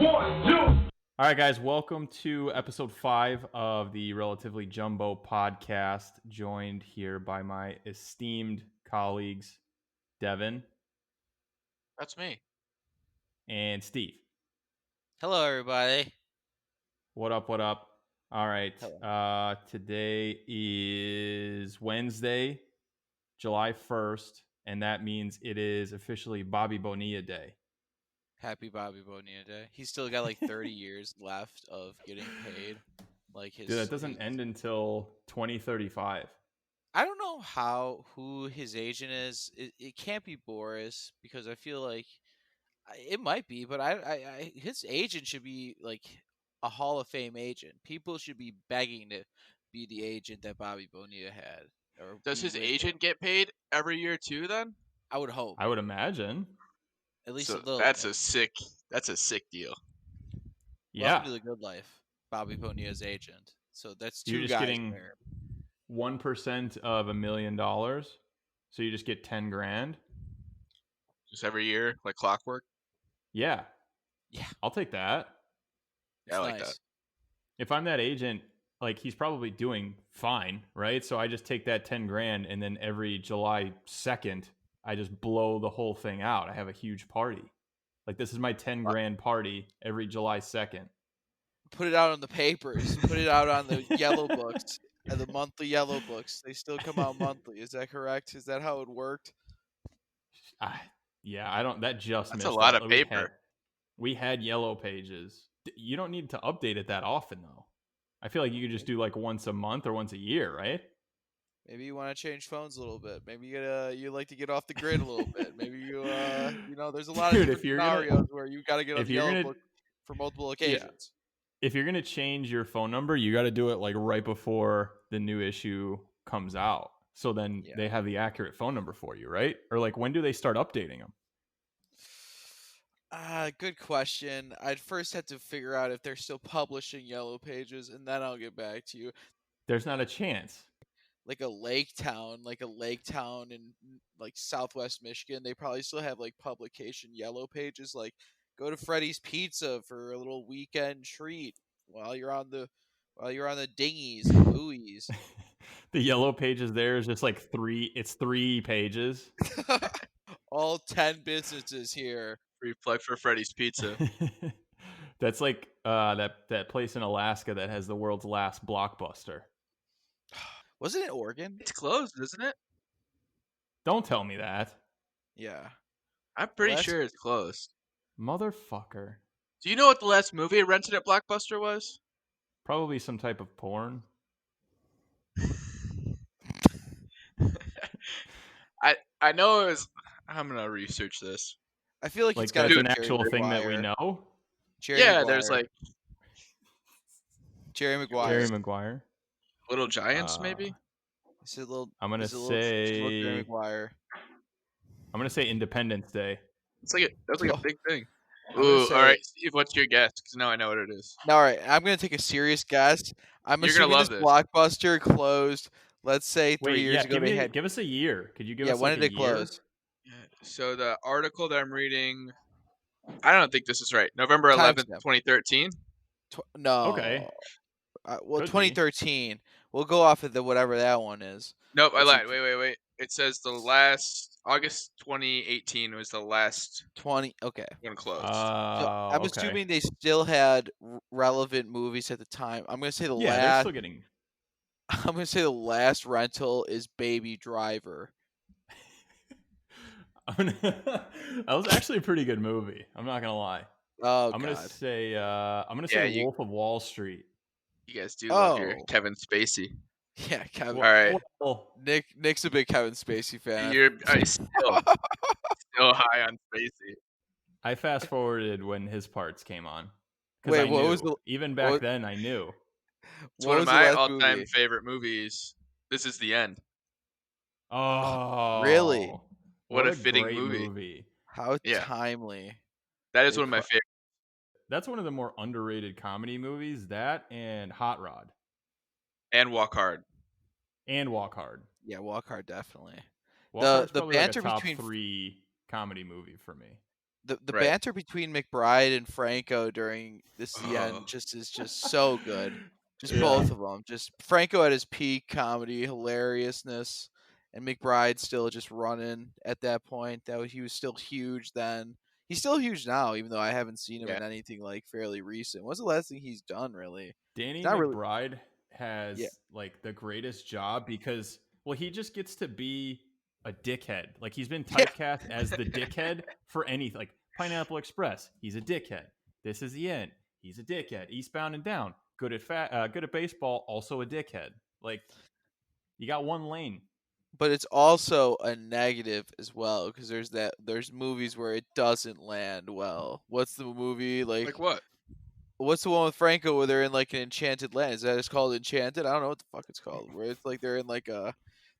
1, 2. All right, guys, welcome to episode 5 of the Relatively Jumbo podcast, joined here by my esteemed colleagues, Devin That's me. and Steve. Hello, everybody. What up, what up? All right, Hello. today is Wednesday, July 1st, and that means it is officially Bobby Bonilla Day. Happy Bobby Bonilla Day. He's still got like 30 years left of getting paid. Like Dude, that doesn't end until 2035. I don't know who his agent is. It can't be Boris because I feel like it might be, but his agent should be like a Hall of Fame agent. People should be begging to be the agent that Bobby Bonilla had. Or Does be his with agent him. get paid every year too? Then I would hope. I would imagine. At least so a little that's bit. a sick deal. Yeah. Welcome to the good life, Bobby Bonilla's agent. So that's two You're just guys getting there. 1% of $1 million, so you just get 10 grand. Just every year, like clockwork. Yeah, Yeah, I'll take that. Yeah, I like that. If I'm that agent, like, he's probably doing fine, right? So I just take that 10 grand, and then every July 2nd, I just blow the whole thing out. I have a huge party. Like, this is my 10 grand party every July 2nd. Put it out on the papers. Put it out on the yellow books. The monthly yellow books. They still come out monthly. Is that correct? Is that how it worked? Yeah, I don't. That just That's missed a lot out. of paper. We had yellow pages. You don't need to update it that often, though. I feel like you could just do like once a month or once a year, right? Maybe you want to change phones a little bit. Maybe you like to get off the grid a little bit. Maybe there's a lot of different scenarios where you got to get on the yellow book for multiple occasions. If you're gonna change your phone number, you got to do it like right before the new issue comes out. So then they have the accurate phone number for you, right? Or like, when do they start updating them? Good question. I'd first have to figure out if they're still publishing yellow pages, and then I'll get back to you. There's not a chance. Like a lake town in like Southwest Michigan, they probably still have like publication yellow pages. Like, go to Freddy's Pizza for a little weekend treat while you're on the dinghies and buoys. The yellow pages there is just like 3 pages. All 10 businesses here. Free plug for Freddy's Pizza. That's like that place in Alaska that has the world's last Blockbuster. Wasn't it Oregon? It's closed, isn't it? Don't tell me that. Yeah. I'm pretty sure it's closed. Motherfucker. Do you know what the last movie I rented at Blockbuster was? Probably some type of porn. I know it was. I'm gonna research this. I feel like it's got to be an actual thing that we know. Maguire. There's like Jerry Maguire. Jerry Maguire. Little Giants, maybe. I'm gonna say Jerry Maguire. I'm gonna say Independence Day. That's like a big thing. Ooh, all right, Steve. What's your guess? Because now I know what it is. All right, I'm gonna take a serious guess. I'm assuming this Blockbuster closed. Let's say 3 years ago. Give us a year. Could you give us? Yeah, when did it close? So the article that I'm reading, I don't think this is right. November 11th, 2013. No. Okay. Well, 2013. We'll go off of whatever that one is. Nope, I lied. Wait. It says the last August 2018 was the last 20. Okay. One closed. So I'm assuming they still had relevant movies at the time. I'm gonna say the last. Yeah, they're still getting. I'm gonna say the last rental is Baby Driver. That was actually a pretty good movie. I'm not gonna lie. Oh, I'm gonna say Wolf of Wall Street. You guys do love your Kevin Spacey. Yeah, Kevin. All right. Nick's a big Kevin Spacey fan. You're still high on Spacey. I fast forwarded when his parts came on. Wait, what was even back then? I knew. It's one of my all-time favorite movies. This Is the End. Oh, really? What a fitting movie. How timely. That is one of my favorites. That's one of the more underrated comedy movies. That and Hot Rod. And Walk Hard. Yeah, Walk Hard definitely. The banter like a top between 3 comedy movie for me. The Right. banter between McBride and Franco during the Oh. end is just so good. Just Yeah. both of them. Just Franco at his peak comedy hilariousness, and McBride still just running at that point. He was still huge then. He's still huge now, even though I haven't seen him Yeah. in anything like fairly recent. What's the last thing he's done really? Danny Not really. McBride Yeah. has like the greatest job because well he just gets to be a dickhead. Like he's been Yeah. typecast as the dickhead for anything. Like Pineapple Express, he's a dickhead. This is the end. He's a dickhead. Eastbound and Down, good at baseball, also a dickhead. Like you got one lane. But it's also a negative as well because there's movies where it doesn't land well. What's the movie Like what? What's the one with Franco where they're in like an enchanted land? Is that it's called Enchanted? I don't know what the fuck it's called. Where it's like they're like I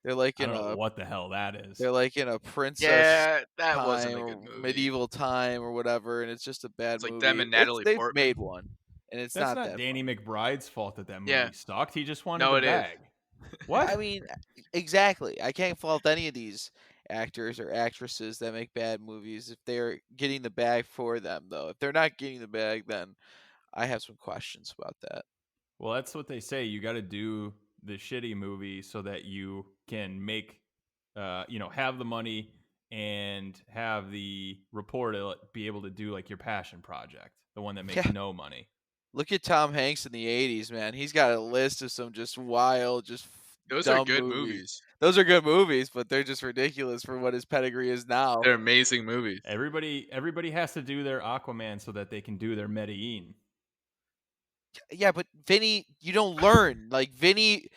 in don't know a what the hell that is. they're like in a princess Yeah, that wasn't time a or good movie. medieval time or whatever, and it's just a bad It's like them movie. and Natalie They've Portman. made one, and it's That's not not that Danny funny. McBride's fault that that Yeah. movie sucked. He just wanted No, the it is. bag. What? I mean, exactly. I can't fault any of these actors or actresses that make bad movies if they're getting the bag for them, though. If they're not getting the bag, then I have some questions about that. Well, that's what they say. You got to do the shitty movie so that you can make, have the money and have the report be able to do like your passion project, the one that makes Yeah. no money. Look at Tom Hanks in the '80s, man. He's got a list of some just wild, just Those are dumb good movies. movies. Those are good movies, but they're just ridiculous for what his pedigree is now. They're amazing movies. Everybody has to do their Aquaman so that they can do their Medellin. Yeah, but Vinny, you don't learn. Like Vinny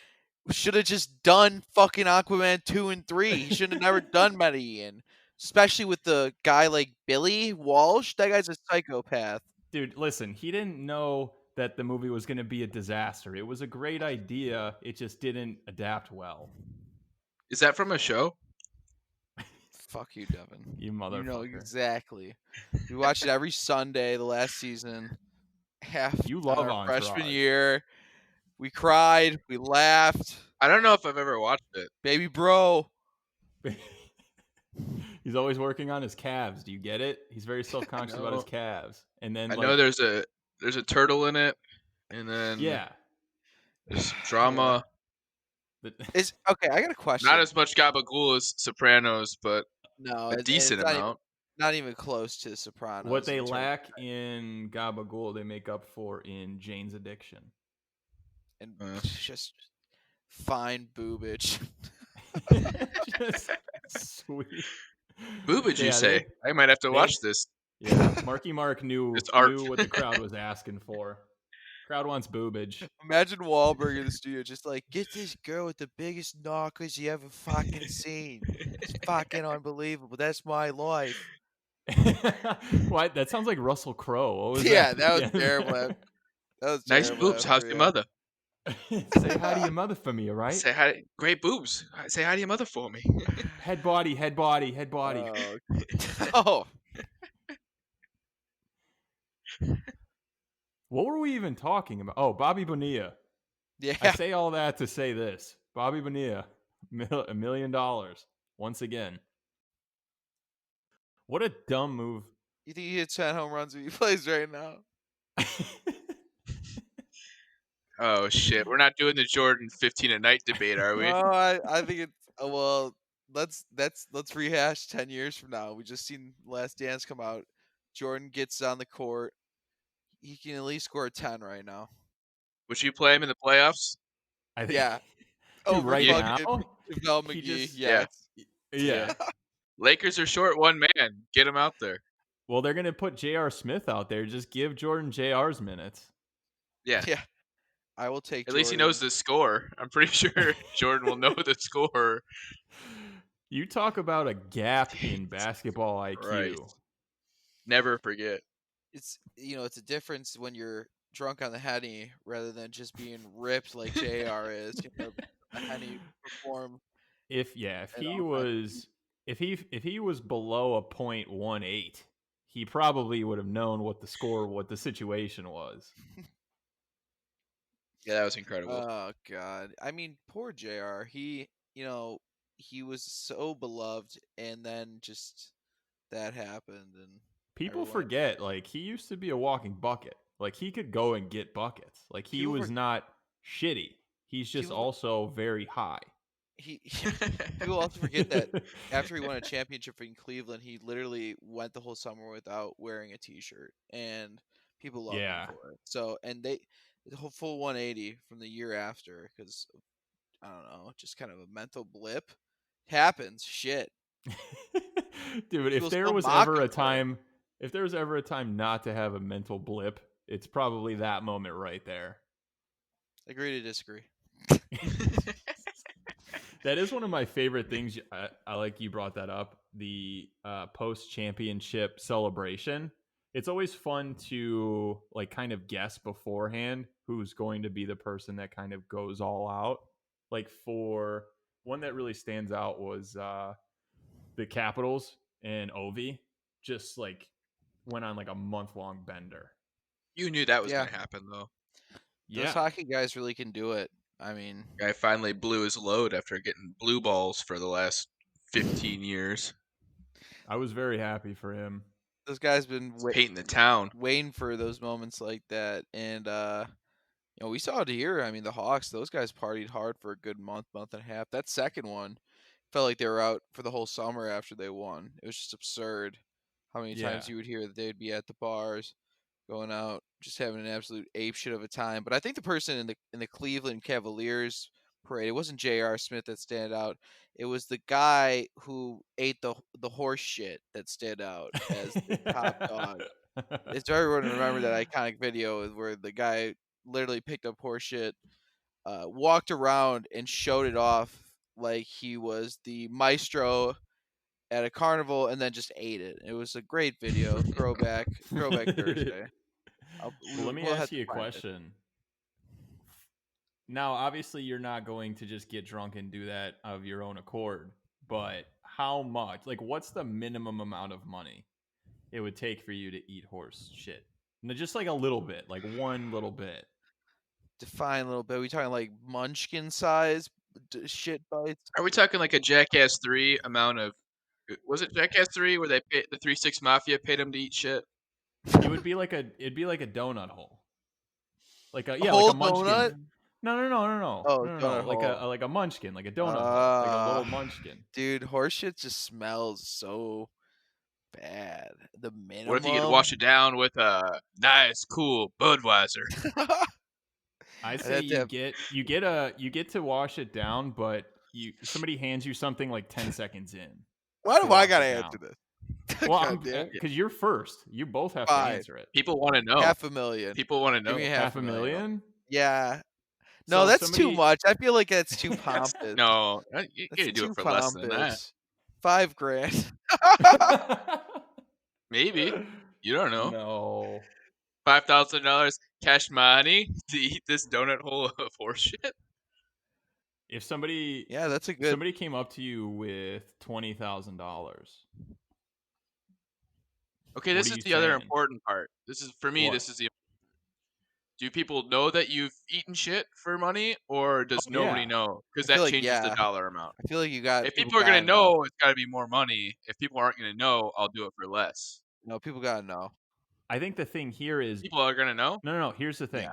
should have just done fucking Aquaman 2 and 3. He should have never done Medellin. Especially with the guy like Billy Walsh. That guy's a psychopath. Dude, listen, he didn't know that the movie was going to be a disaster. It was a great idea. It just didn't adapt well. Is that from a show? Fuck you, Devin. You You know motherfucker. exactly. We watched it every Sunday the last season. Half You on love our freshman Entourage. year. We cried. We laughed. I don't know if I've ever watched it. Baby bro. He's always working on his calves. Do you get it? He's very self-conscious about his No. calves. And then I know there's a turtle in it, and then yeah. there's Yeah. drama. Okay, I got a question. Not as much gabagool as Sopranos, but No, a decent amount. not even close to Sopranos. What they in terms- lack in Gabagool, they make up for in Jane's Addiction. and just fine boobage. Just sweet. Boobage, you Yeah, say? I might have to watch this. Yeah, Marky Mark knew It's art. what the crowd was asking for. Crowd wants boobage. Imagine Wahlberg in the studio just like, get this girl with the biggest knockers you ever fucking seen. It's fucking unbelievable. That's my life. What? That sounds like Russell Crowe. What was Yeah, that? that was terrible. That was Nice terrible boobs. How's after, your yeah. mother? Say hi to your mother for me, all right? Say hi. Great boobs. Say hi to your mother for me. Head body, head body, head body. Oh. What were we even talking about? Oh, Bobby Bonilla. Yeah. I say all that to say this. Bobby Bonilla, $1 million once again. What a dumb move. You think he hits 10 home runs if he plays right now? Oh shit! We're not doing the Jordan 15 a night debate, are we? No, I think it's well. Let's rehash 10 years from now. We just seen Last Dance come out. Jordan gets on the court. He can at least score a 10 right now. Would you play him in the playoffs? I think, Yeah. Dude, Over right fucking now, JaVale he McGee. just- Yes. yeah. Lakers are short one man. Get him out there. Well, they're going to put J.R. Smith out there. Just give Jordan J.R.'s minutes. Yeah. Yeah. I will take At Jordan. least he knows the score. I'm pretty sure Jordan will know the score. You talk about a gap in basketball IQ. Christ. Never forget. It's it's a difference when you're drunk on the Henny rather than just being ripped like JR is. The Henny perform. If he was below a .18, he probably would have known what the situation was. Yeah, that was incredible. Oh God! I mean, poor JR. He was so beloved, and then just that happened, and People Everyone. forget, like, he used to be a walking bucket. Like, he could go and get buckets. Like, he People was not shitty. He's just people also very high. he people also forget that after he won a championship in Cleveland, he literally went the whole summer without wearing a t-shirt, and people loved him Yeah. for it. So, and the whole full 180 from the year after, because I don't know, just kind of a mental blip happens. Shit, Dude, people still mock him for it. if there was ever a time not to have a mental blip, it's probably that moment right there. Agree to disagree. That is one of my favorite things. I like you brought that up. The post-championship celebration. It's always fun to like kind of guess beforehand who's going to be the person that kind of goes all out. Like for one that really stands out was the Capitals and Ovi. Just like went on like a month-long bender. You knew that was Yeah, going to happen, though. those Yeah, hockey guys really can do it. I mean, Guy finally blew his load after getting blue balls for the last 15 years. I was very happy for him. those guys been It's painting the town. waiting for those moments like that, and we saw it here. I mean, the Hawks; those guys partied hard for a good month, month and a half. That second one felt like they were out for the whole summer after they won. It was just absurd how many Yeah. times you would hear that they'd be at the bars, going out, just having an absolute ape shit of a time. But I think the person in the Cleveland Cavaliers parade, it wasn't J.R. Smith that stand out. It was the guy who ate the horse shit that stood out as the top dog. It's everyone to remember that iconic video where the guy literally picked up horse shit, walked around and showed it off like he was the maestro at a carnival, and then just ate it. It was a great video. Throwback Thursday. Well, let me We'll have ask to you a find it. question. Now, obviously, you're not going to just get drunk and do that of your own accord, but how much? Like, what's the minimum amount of money it would take for you to eat horse shit? Just like a little bit, like one little bit. Define a little bit. We talking like munchkin size shit bites? Are we talking like a Jackass 3 amount of... Was it Jackass 3 where they paid, the 3-6 Mafia paid him to eat shit? It'd be like a donut hole, like A like whole a munchkin. donut? Oh, No, donut hole. like a munchkin, like a donut hole, like a little Uh, munchkin. dude, horse shit just smells so bad. The What if you could minimum. wash it down with a nice, cool Budweiser? I I'd say have to have. you get to wash it down, but somebody hands you something like 10 seconds in Why to do I wash gotta it answer down. this? Well, God damn. because you're first. You both have to Fine. answer it. People want to know. $500,000. People want to Give know. me Half a million? Yeah. No, So that's too much. I feel like that's too That's, pompous. no, you That's can do too it for less than that. pompous. $5,000. Maybe. You don't know. No. $5,000 cash money to eat this donut hole of horse shit? If somebody Yeah, that's a if good. somebody came up to you with $20,000, Okay, What this are is you the other saying? important part. This is, for me, What? this is the... Do people know that you've eaten shit for money, or does Oh, nobody yeah. know? Because I feel that like changes the yeah. dollar amount. I feel like If people people are going gotta to know. know, it's got to be more money. If people aren't going to know, I'll do it for less. No, people gotta know. I think the thing here is People are going to know? no. Here's the thing. Yeah.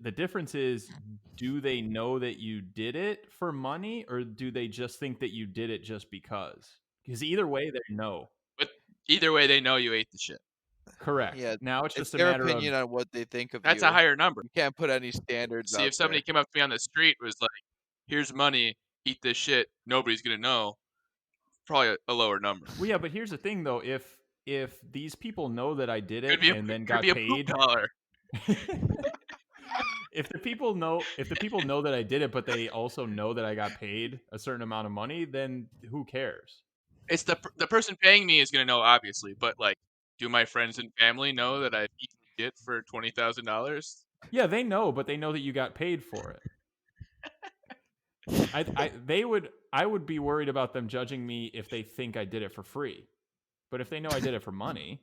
The difference is, do they know that you did it for money, or do they just think that you did it just because? Because either way, they know. But either way, they know you ate the shit. Correct. Yeah. Now it's It's just a their matter of opinion on what they think of That's you. a higher number. You can't put any standards See, out if somebody there. came up to me on the street and was like, here's money, eat this shit, nobody's going to know, probably a lower number. well, yeah. But here's the thing, though. If these people know that I did it Could be and then could got be a poop paid, dollar. if the people know that I did it, but they also know that I got paid a certain amount of money, then who cares? It's the person paying me is going to know, obviously, but like, do my friends and family know that I've eaten shit for $20,000? Yeah, they know, but they know that you got paid for it. I would be worried about them judging me if they think I did it for free. But if they know I did it for money,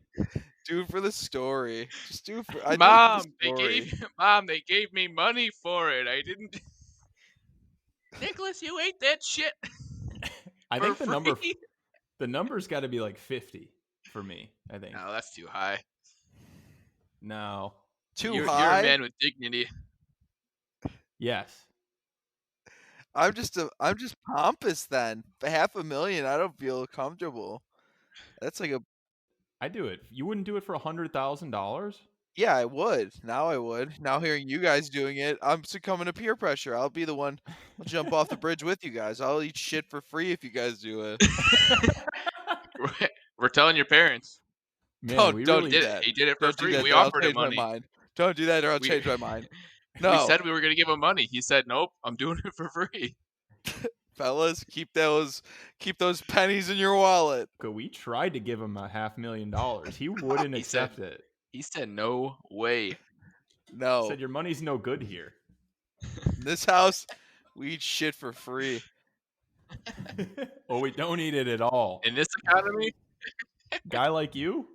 Do it for the story. Just do it for. I Mom, do it for the story. they gave me money for it. I didn't. Nicholas, you ate that shit I for think free. the number's got to be like 50 for me, I think. No, that's too high. No. Too You're a high. man with dignity. Yes. I'm just pompous then. $500,000, I don't feel comfortable. That's like a I do it. You wouldn't do it for $100,000? yeah, I would. Now I would. Now hearing you guys doing it, I'm succumbing to peer pressure. I'll be the one. I'll jump off the bridge with you guys. I'll eat shit for free if you guys do it. We're telling your parents. Man, we Don't really do Did it. that. He did it for Don't do free. that. We Or I'll offered him change my money. mind. Don't do that, or I'll We- change my mind. We No, said we were going to give him money. He said, nope, I'm doing it for free. fellas, keep those pennies in your wallet. we tried to give him $500,000. He wouldn't He said- accept it. He said, no way. No, Said your money's no good here. in this house, we eat shit for free. Oh, we don't eat it at all. In this economy, Guy like you?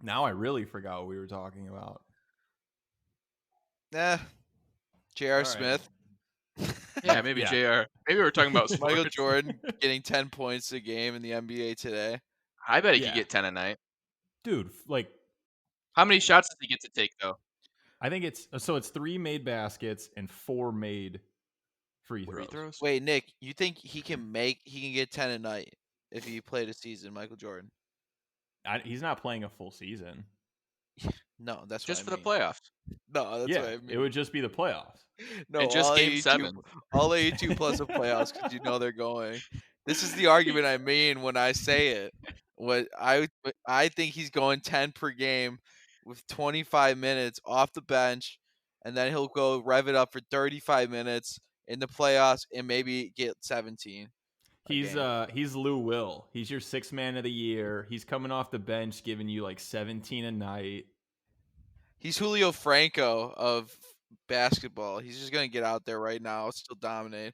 Now I really forgot what we were talking about. J.R. right. Smith, yeah, maybe Yeah. JR. Maybe we're talking about sports. Michael Jordan getting 10 points a game in the NBA today. I bet he Yeah. could get 10 a night. Dude, like, How many shots does he get to take, though? I think it's 3 made baskets and 4 made free throws. Wait, Nick, you think he can get 10 a night if he played a season, Michael Jordan? He's not playing a full season. No, that's Just for what I the mean. playoffs. No, that's yeah, what I mean. it would just be the playoffs. No, And just all game 82 7. All 82 plus the playoffs because you know they're going. This is the argument I mean when I say it. What I think he's going 10 per game with 25 minutes off the bench, and then he'll go rev it up for 35 minutes in the playoffs and maybe get 17. He's Lou Will. He's your 6th man of the year. He's coming off the bench giving you like 17 a night. He's Julio Franco of basketball. He's just gonna get out there right now, still dominate,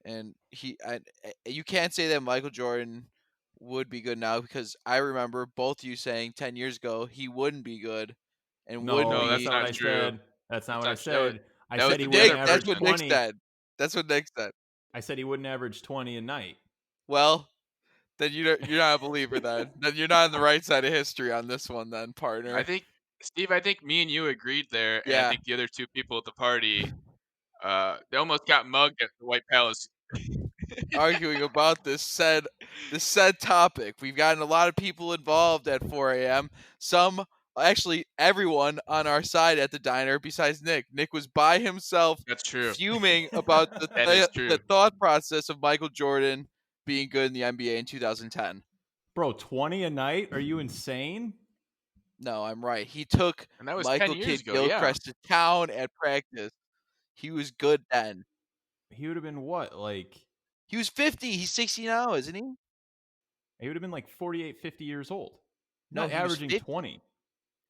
and you can't say that Michael Jordan would be good now because I remember both you saying 10 years ago he wouldn't be good and No, wouldn't that's be. not what not I true. said. That's not what I That's not- that was- said. I that was said he the wouldn't Nick, average that's what Nick 20. said. That's what Nick said. I said he wouldn't average 20 a night. Well, then you're not a believer then. Then you're not on the right side of history on this one then, partner. I think, Steve, me and you agreed there. And Yeah. I think the other 2 people at the party, they almost got mugged at the White Palace. Arguing about this said topic. We've gotten a lot of people involved at 4 a.m. Some, actually, everyone on our side at the diner besides Nick. Nick was by himself, That's true. fuming about That is true. the thought process of Michael Jordan being good in the NBA in 2010. Bro, 20 a night? Are you insane? No, I'm right. He took And that was Michael 10 years Kidd ago, Gilchrist to town at practice. He was good then. He would have been what? Like, He was 50. He's 60 now, isn't he? he would have been like 48, 50 years old. No, Not he was averaging 50. 20.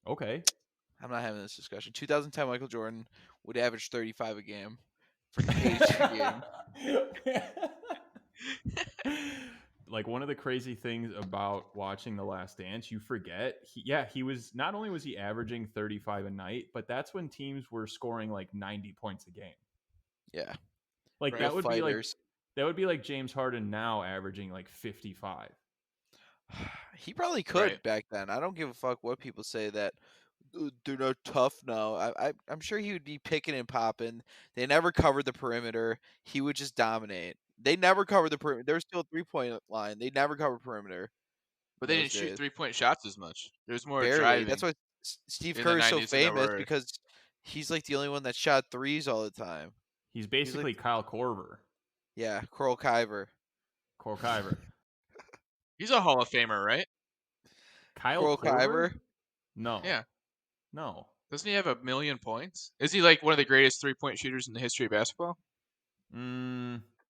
Okay. I'm not having this discussion. 2010 Michael Jordan would average 35 a game for 82 games. Like, one of the crazy things about watching The Last Dance, you forget. He was not only was he averaging 35 a night, but that's when teams were scoring like 90 points a game. Yeah. Like Right. that would Fighters. be like James Harden now averaging like 55. He probably could Right. back then. I don't give a fuck what people say that they're not tough now. I'm sure he would be picking and popping. They never covered the perimeter. He would just dominate. They never covered the perimeter. There was still a 3-point line. They never covered perimeter. But they in didn't those shoot days. 3-point shots as much. There's more Barely. driving. That's why Steve in the Kerr is so 90s than there famous were. because he's like the only one that shot threes all the time. He's basically Kyle Korver. Yeah, Coral Kiver. Cole Kiver. He's a Hall of Famer, right? Kyle Coral Korver? Kiver. No. Yeah. No. Doesn't he have 1,000,000 points? Is he like one of the greatest 3-point shooters in the history of basketball?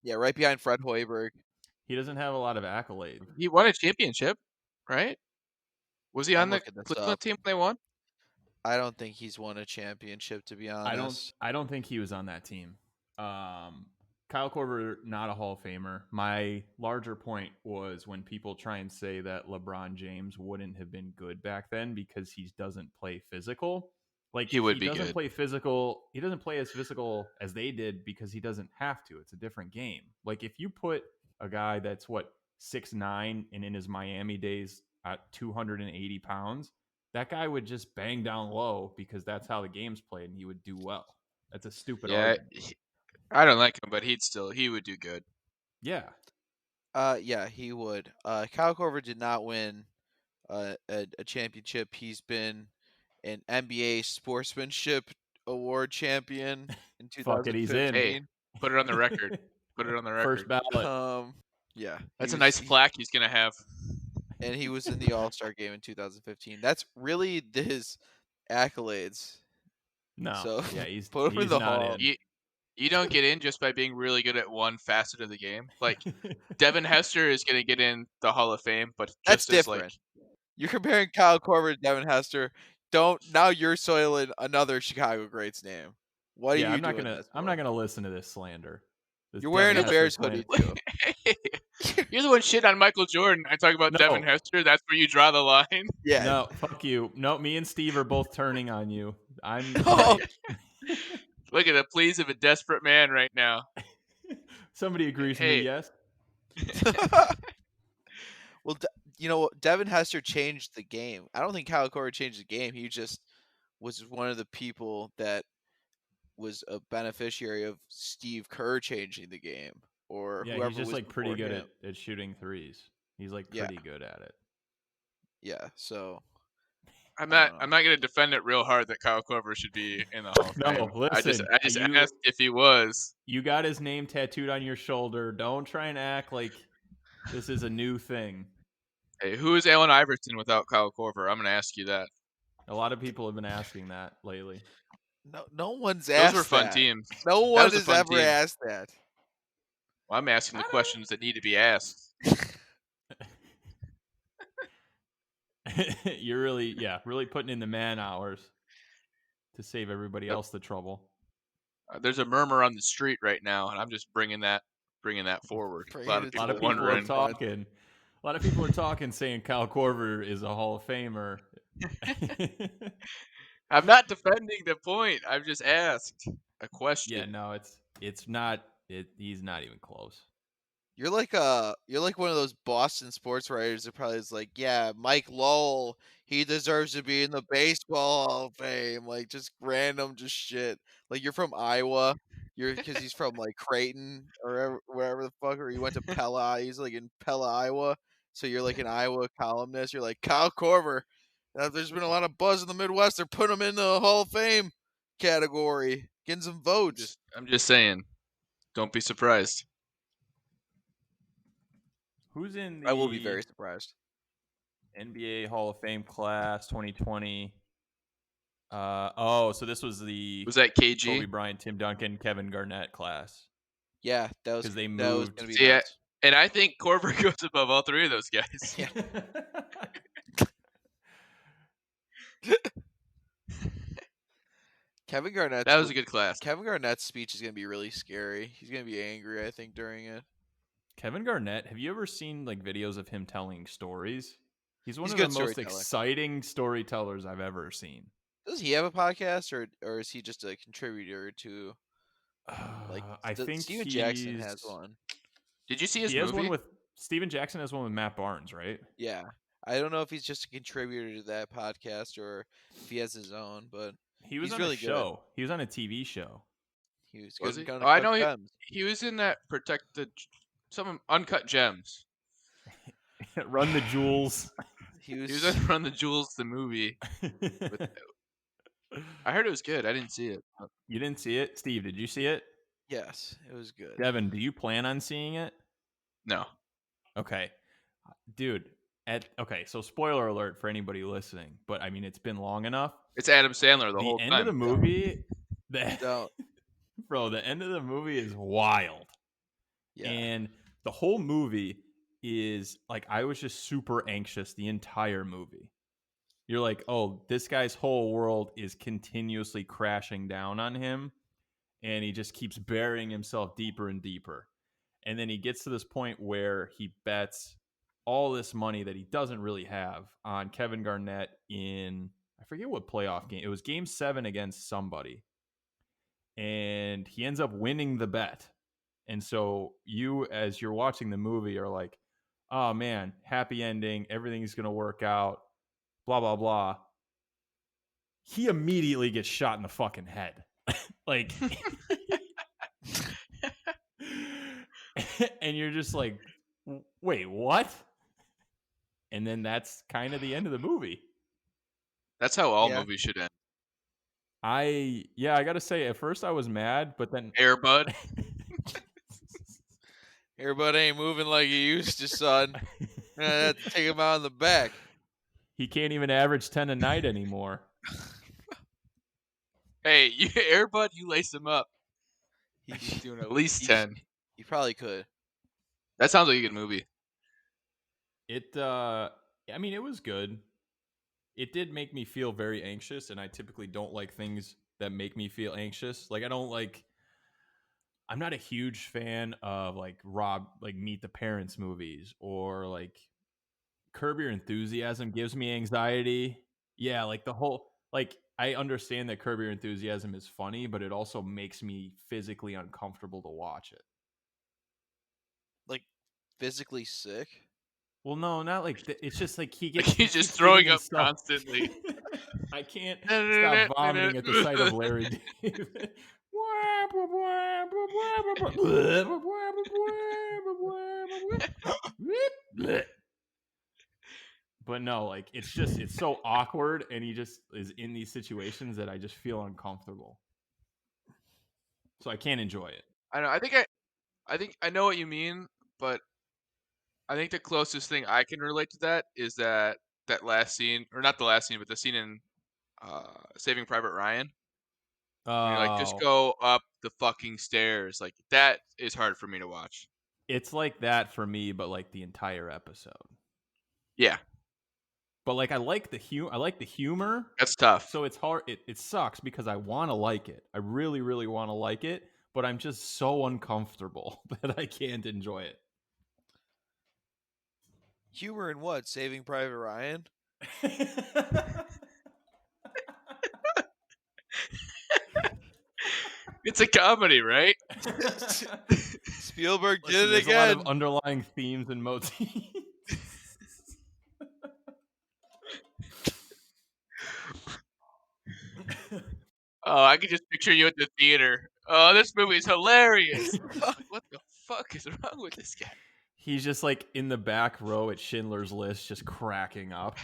Yeah, right behind Fred Hoiberg. He doesn't have a lot of accolades. He won a championship, right? Was he I'm on the looking this Cleveland up. team when they won? I don't think he's won a championship, to be honest. I don't think he was on that team. Kyle Korver, not a Hall of Famer. My larger point was when people try and say that LeBron James wouldn't have been good back then because he doesn't play physical. Like He would he be doesn't good. play physical. He doesn't play as physical as they did because he doesn't have to. It's a different game. Like if you put a guy that's 6'9" and in his Miami days at 280 pounds, that guy would just bang down low because that's how the game's played, and he would do well. That's a stupid Yeah, argument. I don't like him, but he would do good. Yeah, Yeah, he would. Kyle Korver did not win a championship. He's been an NBA sportsmanship award champion in fuck it, he's in. Hey, 2015. put it on the record. Put it on the First record. ballot. Yeah, That's a nice plaque he's gonna have. and he was in the All-Star game in 2015. That's really his accolades. No, So yeah, he's put him in he's the not hall. in. You don't get in just by being really good at one facet of the game. Like Devin Hester is gonna get in the Hall of Fame, but That's just as like different. You're comparing Kyle Korver to Devin Hester. Now you're soiling another Chicago great's name. What are Yeah, you doing this I'm not for? gonna listen to this slander. This You're wearing Devin a you're the Hester Bears hoodie slander. too. you're the one shit on Michael Jordan. I talk about Devin No, Hester. That's where you draw the line. Yeah. no, fuck you. No, me and Steve are both turning on you. I'm No. right. Look at the pleas of a desperate man right now. Somebody agrees with me, Hey, yes? Well, you know what? Devin Hester changed the game. I don't think Kyle Korver changed the game. He just was one of the people that was a beneficiary of Steve Kerr changing the game, or Yeah, he's whoever just was like pretty before good him. at shooting threes. He's like Yeah, pretty good at it. yeah. So I'm I don't not know. I'm not gonna defend it real hard that Kyle Korver should be in the Hall of No, Fame. listen, I just asked if he was. you got his name tattooed on your shoulder. Don't try and act like this is a new thing. Hey, who is Allen Iverson without Kyle Korver? I'm gonna ask you that. A lot of people have been asking that lately. No one's Those were asked fun that. teams. No That one was a has fun ever team. asked that. Well, I'm asking the I questions that need to be asked. don't. You're really putting in the man hours to save everybody Yep. else the trouble. There's a murmur on the street right now, and I'm just bringing that forward. A Bringing lot of it A lot to people of the people are wondering. forefront. talking. A lot of people are talking, saying Kyle Korver is a Hall of Famer. I'm not defending the point. I've just asked a Yeah, question. no, it's not. He's not even close. You're like one of those Boston sports writers that probably is like, yeah, Mike Lowell, he deserves to be in the baseball Hall of Fame. Like just random, just shit. Like you're from Iowa, you're because he's from like Creighton or wherever the fuck, or he went to Pella. He's like in Pella, Iowa. So you're like an Iowa columnist. You're like Kyle Korver. There's been a lot of buzz in the Midwest. They're putting him in the Hall of Fame category, getting some votes. I'm just saying. Don't be surprised. Who's in I will be the very surprised. NBA Hall of Fame class 2020? So this was the Was that Kobe KG? Bryant, Tim Duncan, Kevin Garnett class Yeah, that was because they that was moved. gonna be See, nuts. and I think Korver goes above all three of those guys. Yeah. Kevin Garnett's That was a good class. Kevin Garnett's speech is gonna be really scary. He's gonna be angry, I think, during it. Kevin Garnett, have you ever seen like videos of him telling stories? He's one He's a of the good most storyteller. exciting storytellers I've ever seen. Does he have a podcast, or is he just a contributor to like I think Steven Jackson has one? Did you see his he has one movie? with Steven Jackson has one with Matt Barnes, right? Yeah. I don't know if he's just a contributor to that podcast or if he has his own, but He was he's on really a show. He was on a TV show. good. He was Was good he? in Oh, I Uncut know Gems. he was in that some Uncut Gems. Run the Jewels. He He was was in Run the Jewels, the movie. I heard it was good. I didn't see it. You didn't see it? Steve, did you see it? yes, it was good. Devin, do you plan on seeing it? No. Okay. Dude, so spoiler alert for anybody listening, but I mean it's been long enough. It's Adam Sandler the The whole end time. of the movie, Don't. the end of the movie is wild. Yeah. And the whole movie is like I was just super anxious the entire movie. You're like, oh, this guy's whole world is continuously crashing down on him, and he just keeps burying himself deeper and deeper. And then he gets to this point where he bets all this money that he doesn't really have on Kevin Garnett in, I forget what playoff game. It was game 7 against somebody. And he ends up winning the bet. And so you, as you're watching the movie, are like, oh man, happy ending. Everything's going to work out. Blah, blah, blah. He immediately gets shot in the fucking head. Like, and you're just like, wait, what? And then that's kind of the end of the movie. That's how all Yeah. movies should end. I gotta say, at first I was mad, but then Airbud. Everybody ain't moving like he used to, son. I have to take him out in the back. he can't even average 10 a night anymore. Hey, you Airbud, you lace him up. He, He's doing at least he's- 10. he probably could. That sounds like a good movie. I mean, it was good. It did make me feel very anxious, and I typically don't like things that make me feel anxious. Like, I'm not a huge fan of like Meet the Parents movies, or like Curb Your Enthusiasm gives me anxiety. Yeah, like the whole, like, I understand that Curb Your Enthusiasm is funny, but it also makes me physically uncomfortable to watch it. Like, physically sick. Well, no, not like it's just like he Like gets he's he just keeps throwing getting in up stuff. constantly. I can't stop vomiting at the sight of Larry David. But no, like it's so awkward, and he just is in these situations that I just feel uncomfortable. So I can't enjoy it. I know. I think I know what you mean, but I think the closest thing I can relate to that is that last scene, or not the last scene, but the scene in Saving Private Ryan. When you're like, just Oh, go up the fucking stairs. Like that is hard for me to watch. it's like that for me, but like the entire episode. Yeah, But like I like the humor. that's tough. So it's hard. It sucks because I want to like it. I really, really want to like it, but I'm just so uncomfortable that I can't enjoy it. Humor in what? Saving Private Ryan? It's a comedy, right? Spielberg Listen, did it there's a lot again. of underlying themes and motifs. Oh, I can just picture you at the theater. Oh, this movie is hilarious. Like, what the fuck is wrong with this guy? He's just like in the back row at Schindler's List, just cracking up.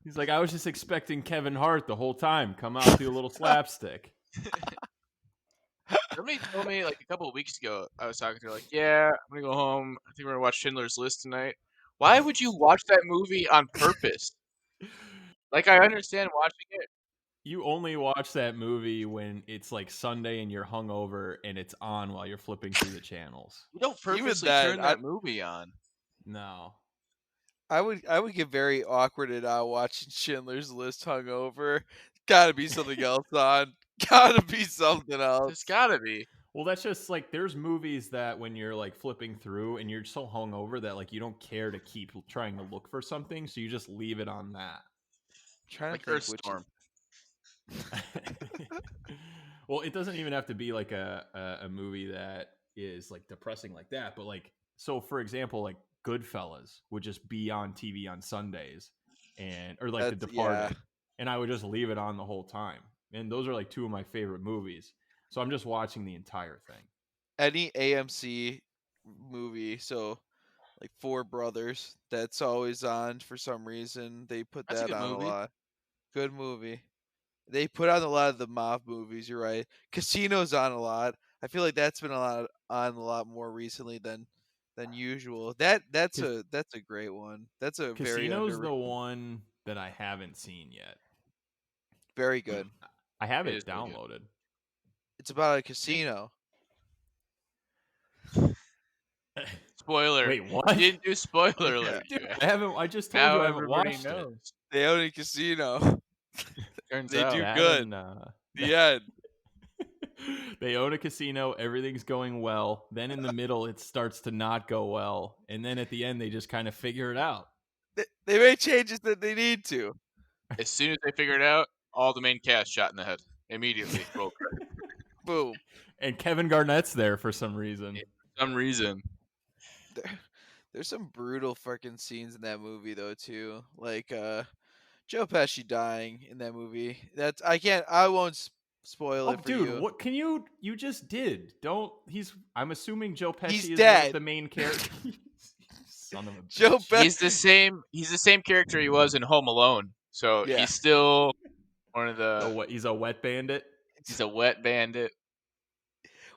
He's like, I was just expecting Kevin Hart the whole time. Come out, do a little slapstick. Somebody told me like a couple of weeks ago, I was talking to her, like, yeah, I'm gonna go home. I think we're gonna watch Schindler's List tonight. Why would you watch that movie on purpose? Like, I understand watching it. You only watch that movie when it's like Sunday and you're hungover and it's on while you're flipping through the channels. You don't Even purposely that, turn that movie on. No. I would get very awkwarded out watching Schindler's List hungover. Gotta be something else on. Gotta be something There's else. gotta be. Well, that's just like there's movies that when you're like flipping through and you're so hungover that like you don't care to keep trying to look for something, so you just leave it on that. Trying Like to think which Earthstorm. Well, it doesn't even have to be like a movie that is like depressing like that, but like so for example, like Goodfellas would just be on TV on Sundays, and or like The That's- Departed, yeah. and I would just leave it on the whole time. And those are like two of my favorite movies. So I'm just watching the entire thing. Any AMC movie, so like Four Brothers, that's always on for some reason. They put That's a that good on movie. a lot. Good movie. They put on a lot of the mob movies. You're right. Casino's on a lot. I feel like that's been on a lot more recently than usual. That's Cas- a great one. That's a very Casino's the underrated, one that I haven't seen yet. very good. I have It it is pretty good. downloaded. It's about a casino. Spoiler. Wait, what? You didn't do spoiler alert. Dude, Joe. I just told Now you I haven't everybody watched it. knows. They own a casino. Turns They out. do That good. and, The end. They own a casino, everything's going well. Then in the middle, it starts to not go well. And then at the end, they just kind of figure it out. They made changes that they need to. As soon as they figure it out, all the main cast shot in the head immediately. Roll credit. Boom. And Kevin Garnett's there for some reason. For some reason. There's some brutal fucking scenes in that movie though too. Like Joe Pesci dying in that movie. I won't spoil Oh, it for dude, you. what can you just did? Don't I'm assuming Joe Pesci He's is dead. the main character. Son of a bitch. Joe Pesci. He's the same character he was in Home Alone. So Yeah. he's still one of the He's a wet bandit. he's a wet bandit.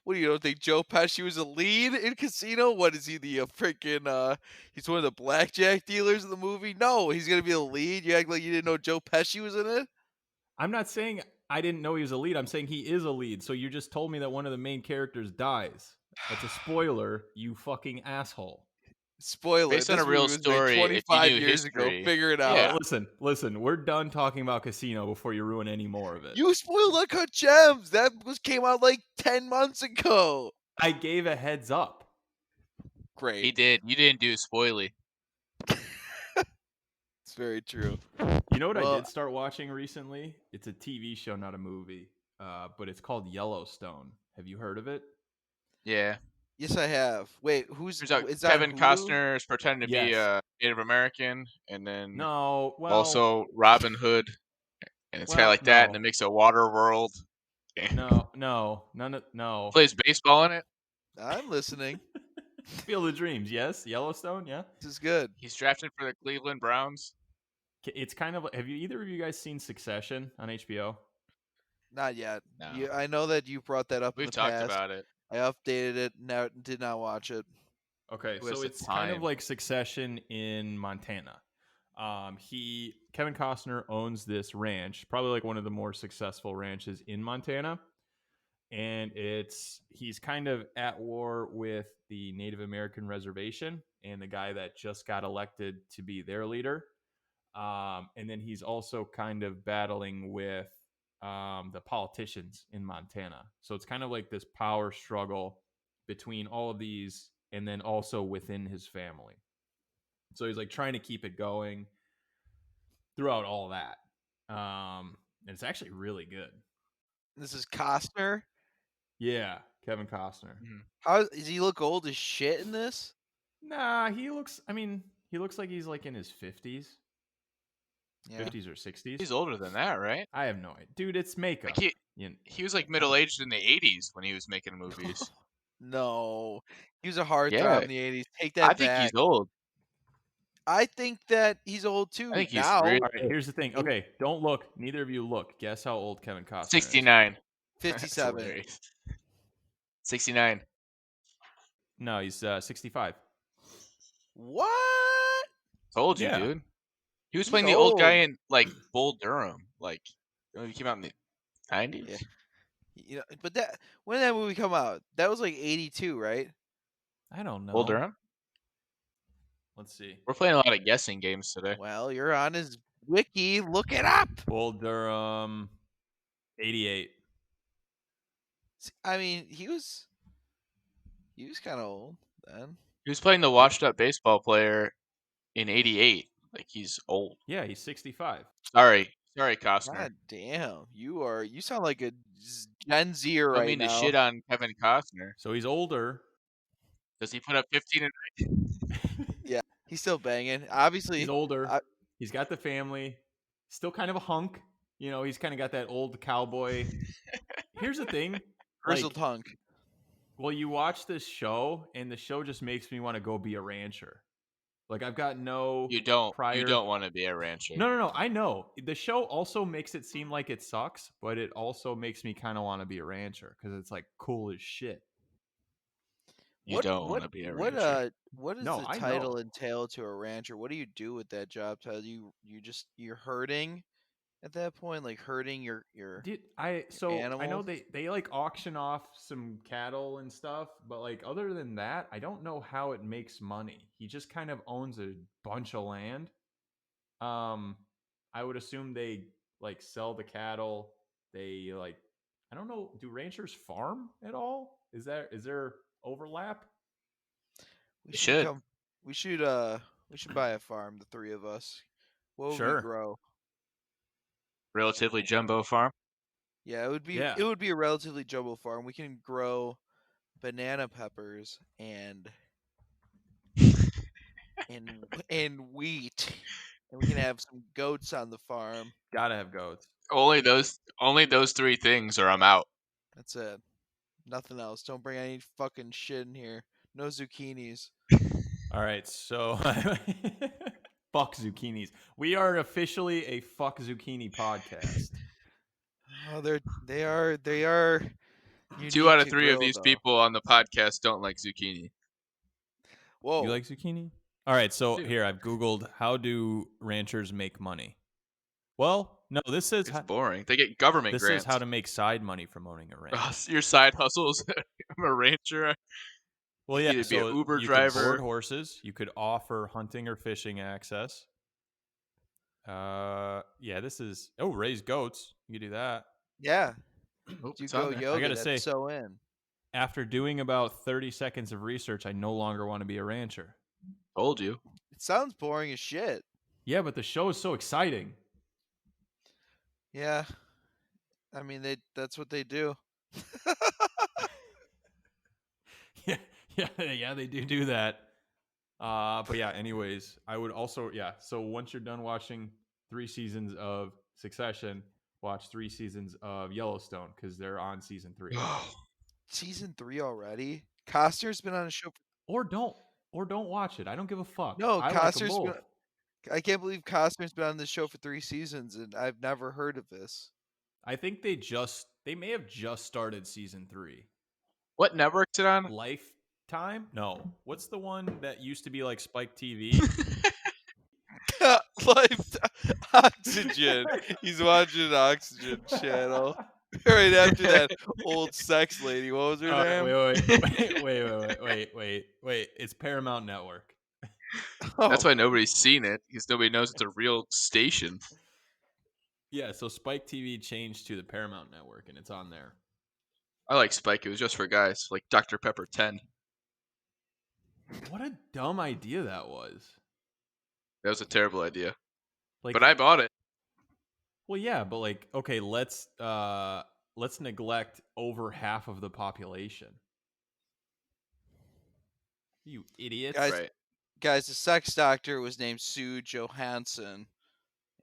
What do you don't think Joe Pesci was a lead in Casino? What is he, the freaking he's one of the blackjack dealers in the movie? No, he's gonna be a lead. You act like you didn't know Joe Pesci was in it? I'm not saying I didn't know he was a lead. I'm saying he is a lead. So you just told me that one of the main characters dies. That's a spoiler, you fucking asshole. Spoiler. Based on This a real movie was made story, if you 25 knew years ago. history. Figure it Oh, out. Yeah. listen. We're done talking about Casino before you ruin any more of it. You spoiled Uncut Gems. That came out like 10 months ago. I gave a heads up. Great. He did. You didn't do spoily. It's very true. You know what I Well- did start watching recently? It's a TV show, not a movie. But it's called Yellowstone. Have you heard of it? Yeah. Yes, I have. Wait, There's is that Kevin Hulu? Costner is pretending to be Yes. Native American, and then No, well, also Robin Hood, and it's kind of like that in the mix of Water World. no, no. Plays baseball in it. I'm listening. Field of Dreams, yes. Yellowstone, yeah. This is good. He's drafted for the Cleveland Browns. It's kind of. Have you either of you guys seen Succession on HBO? Not yet. No. I know that you brought that up in We've the talked past. about it. I updated it. Now did not watch it. Okay, Who has so the it's kind of time? like Succession in Montana. Kevin Costner owns this ranch, probably like one of the more successful ranches in Montana, and he's kind of at war with the Native American reservation and the guy that just got elected to be their leader, and then he's also kind of battling with the politicians in Montana. So it's kind of like this power struggle between all of these, and then also within his family. So he's like trying to keep it going throughout all that. And it's actually really good. This is Costner. Yeah, Kevin Costner. How does he look old as shit in this? Nah, he looks like he's like in his 50s. Yeah. 50s or 60s. He's older than that, right? I have no idea. Dude, it's makeup. Like You know, he was like middle aged in the '80s when he was making movies. No. He was a heartthrob Yeah. in the 80s. Take that I think back. he's old. I think that he's old too I think he's now. really all right, here's the thing. Okay, don't look. Neither of you look. Guess how old Kevin Costner is. 69. That's 57. hilarious. 69. No, he's 65. What? Told you, Yeah. dude. He was He's playing the old guy old. in like Bull Durham. Like he came out in the 90s. Yeah. You know, but when did that movie come out? That was like 82, right? I don't know. Bull Durham. Let's see. We're playing a lot of guessing games today. Well, you're on his wiki. Look it up. Bull Durham, 88. I mean, he was kind of old then. He was playing the washed-up baseball player in '88. Like he's old. Yeah, he's 65. Sorry, Costner. God damn, you sound like a Gen Zer I don't right mean now. to shit on Kevin Costner. So he's older. Does he put up 15 and Yeah, he's still banging. Obviously, He's older. I- He's got the family. Still kind of a hunk. You know, he's kind of got that old cowboy. Here's the thing. grizzled hunk. Well, you watch this show, and the show just makes me want to go be a rancher. Like, I've got no You don't prior. want to be a rancher. No. I know. The show also makes it seem like it sucks, but it also makes me kind of want to be a rancher because it's like cool as shit. You don't want to be a What rancher. what does No, the I title know. entail to a rancher? What do you do with that job title? You're herding at that point, like herding your I know animals? they like auction off some cattle and stuff, but like other than that, I don't know how it makes money. He just kind of owns a bunch of land. I would assume they like sell the cattle. They like, I don't know. Do ranchers farm at all? Is there overlap? We They should should. come. We should buy a farm. The three of us. What would we Sure. grow? Relatively jumbo farm. Yeah, Yeah. it would be a relatively jumbo farm. We can grow banana peppers and wheat, and we can have some goats on the farm. Gotta have goats. Only those three things, or I'm out. That's it. Nothing else. Don't bring any fucking shit in here. No zucchinis. All right. So fuck zucchinis. We are officially a fuck zucchini podcast. Oh, they are Two unique out of to three of grill these though. people on the podcast don't like zucchini. You Whoa. like zucchini? All right. So Dude. here I've Googled how do ranchers make money. Well, no, this says It's boring. They get government this says grants. how to make side money from owning a ranch. Your side hustles. I'm a rancher. Well, You yeah. could either be an So Uber you could board driver. horses. You could offer hunting or fishing access. Yeah. This is raise goats. You could do that. Yeah. Oh, Do it's on go there. I yoga. gotta That's say, so in. after doing about 30 seconds of research, I no longer want to be a rancher. Told you. It sounds boring as shit. Yeah, but the show is so exciting. Yeah. I mean, that's what they do. Yeah, they do that. But yeah, anyways, I would also, so once you're done watching 3 seasons of Succession, watch 3 seasons of Yellowstone because they're on season 3. Season 3 already? Costner's been on a show. Or don't watch it. I don't give a fuck. No, I like them Costner's both. been. I can't believe Costner's been on this show for 3 seasons, and I've never heard of this. I think they may have just started season 3. What network's it on? Lifetime? No. What's the one that used to be like Spike TV? Life Oxygen. He's watching an Oxygen channel. Right after that old sex lady. What was her name? Wait. It's Paramount Network. That's Oh, why nobody's seen it, because nobody knows it's a real station. Yeah, so Spike TV changed to the Paramount Network, and it's on there. I like Spike. It was just for guys, like Dr. Pepper 10. What a dumb idea that was. That was a terrible idea. Like, But I bought it. well, yeah, but like, okay, let's neglect over half of the population. You idiots! Guys, Right. guys, the sex doctor was named Sue Johansson,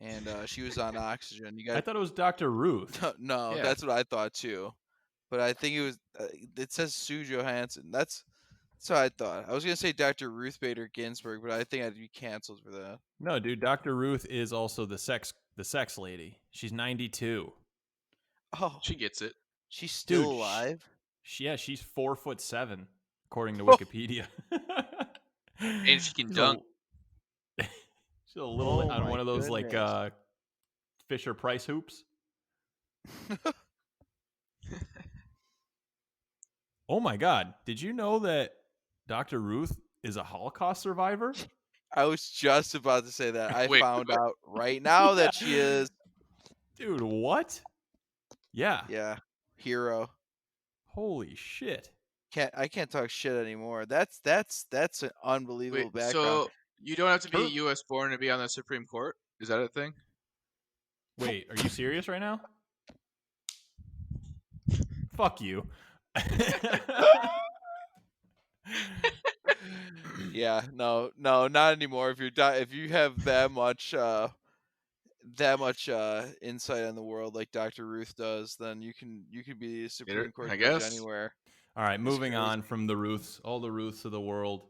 and she was on Oxygen. You I guys, thought it was Dr. Ruth. no, Yeah. that's what I thought too. But I think it was. It says Sue Johansson. That's what I thought. I was gonna say Dr. Ruth Bader Ginsburg, but I think I'd be canceled for that. No, dude, Dr. Ruth is also the sex lady. She's 92. Oh, She gets it. she's still Dude, alive. She's 4'7", according to Oh. Wikipedia. And she can She's dunk. She's a little Oh on my one of those goodness. like Fisher Price hoops. Oh my God! Did you know that Dr. Ruth is a Holocaust survivor? I was just about to say that. I Wait, found what? out right now that she is. Dude, what? Yeah. Yeah, hero. Holy shit. I can't talk shit anymore. That's an unbelievable Wait, background. so you don't have to be Her- U.S. born to be on the Supreme Court? Is that a thing? Wait, are you serious right now? Fuck you. Yeah, no, not anymore. If you have that much insight on the world like Dr. Ruth does, then you can be a Supreme Court I judge guess. anywhere. All right, It's moving crazy. on from the Ruths, all the Ruths of the world.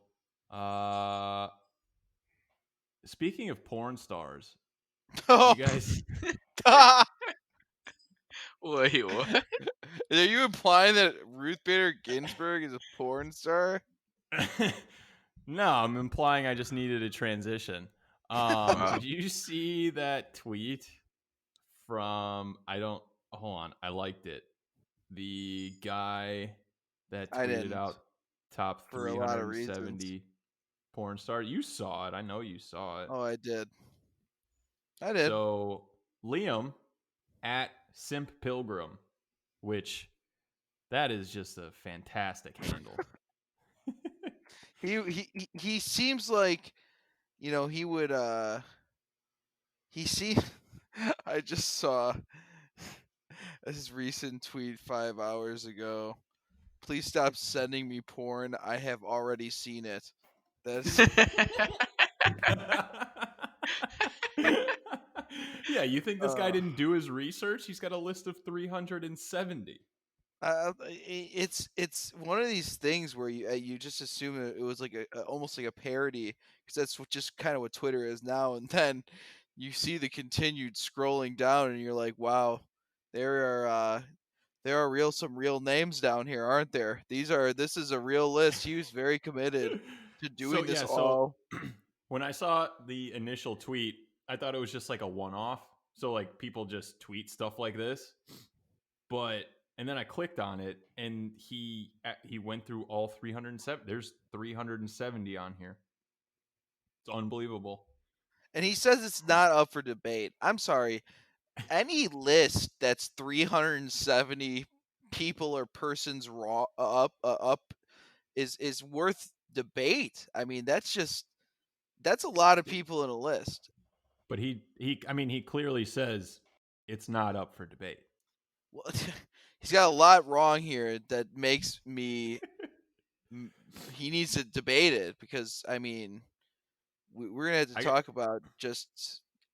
Speaking of porn stars, Oh, you guys. Wait, what? are you implying that Ruth Bader Ginsburg is a porn star? No, I'm implying I just needed a transition. Wow. Did you see that tweet from? Hold on, I liked it. The guy that I tweeted didn't. out top For a lot of 370 porn star. You saw it. I know you saw it. Oh, I did. I did. So Liam at Simp Pilgrim which that is just a fantastic handle. He seems like, he would he see I just saw his recent tweet 5 hours ago. Please stop sending me porn. I have already seen it. That's Yeah, you think this guy uh didn't do his research? He's got a list of 370. it's one of these things where you just assume it was like almost like a parody, because that's just kind of what Twitter is now. And then you see the continued scrolling down, and you're like, wow, there are there are some real names down here, aren't there? This is a real list. He was very committed to So doing this yeah, so all. when I saw the initial tweet, I thought it was just like a one-off. So like people just tweet stuff like this. But and then I clicked on it, and he went through all 307. There's 370 on here. It's unbelievable. And he says it's not up for debate. I'm sorry. Any list that's 370 people or persons up is worth debate. I mean, that's a lot of people in a list. But I mean, he clearly says it's not up for debate. Well, he's got a lot wrong here that makes me he needs to debate it, because I mean, we're gonna have to I talk about just,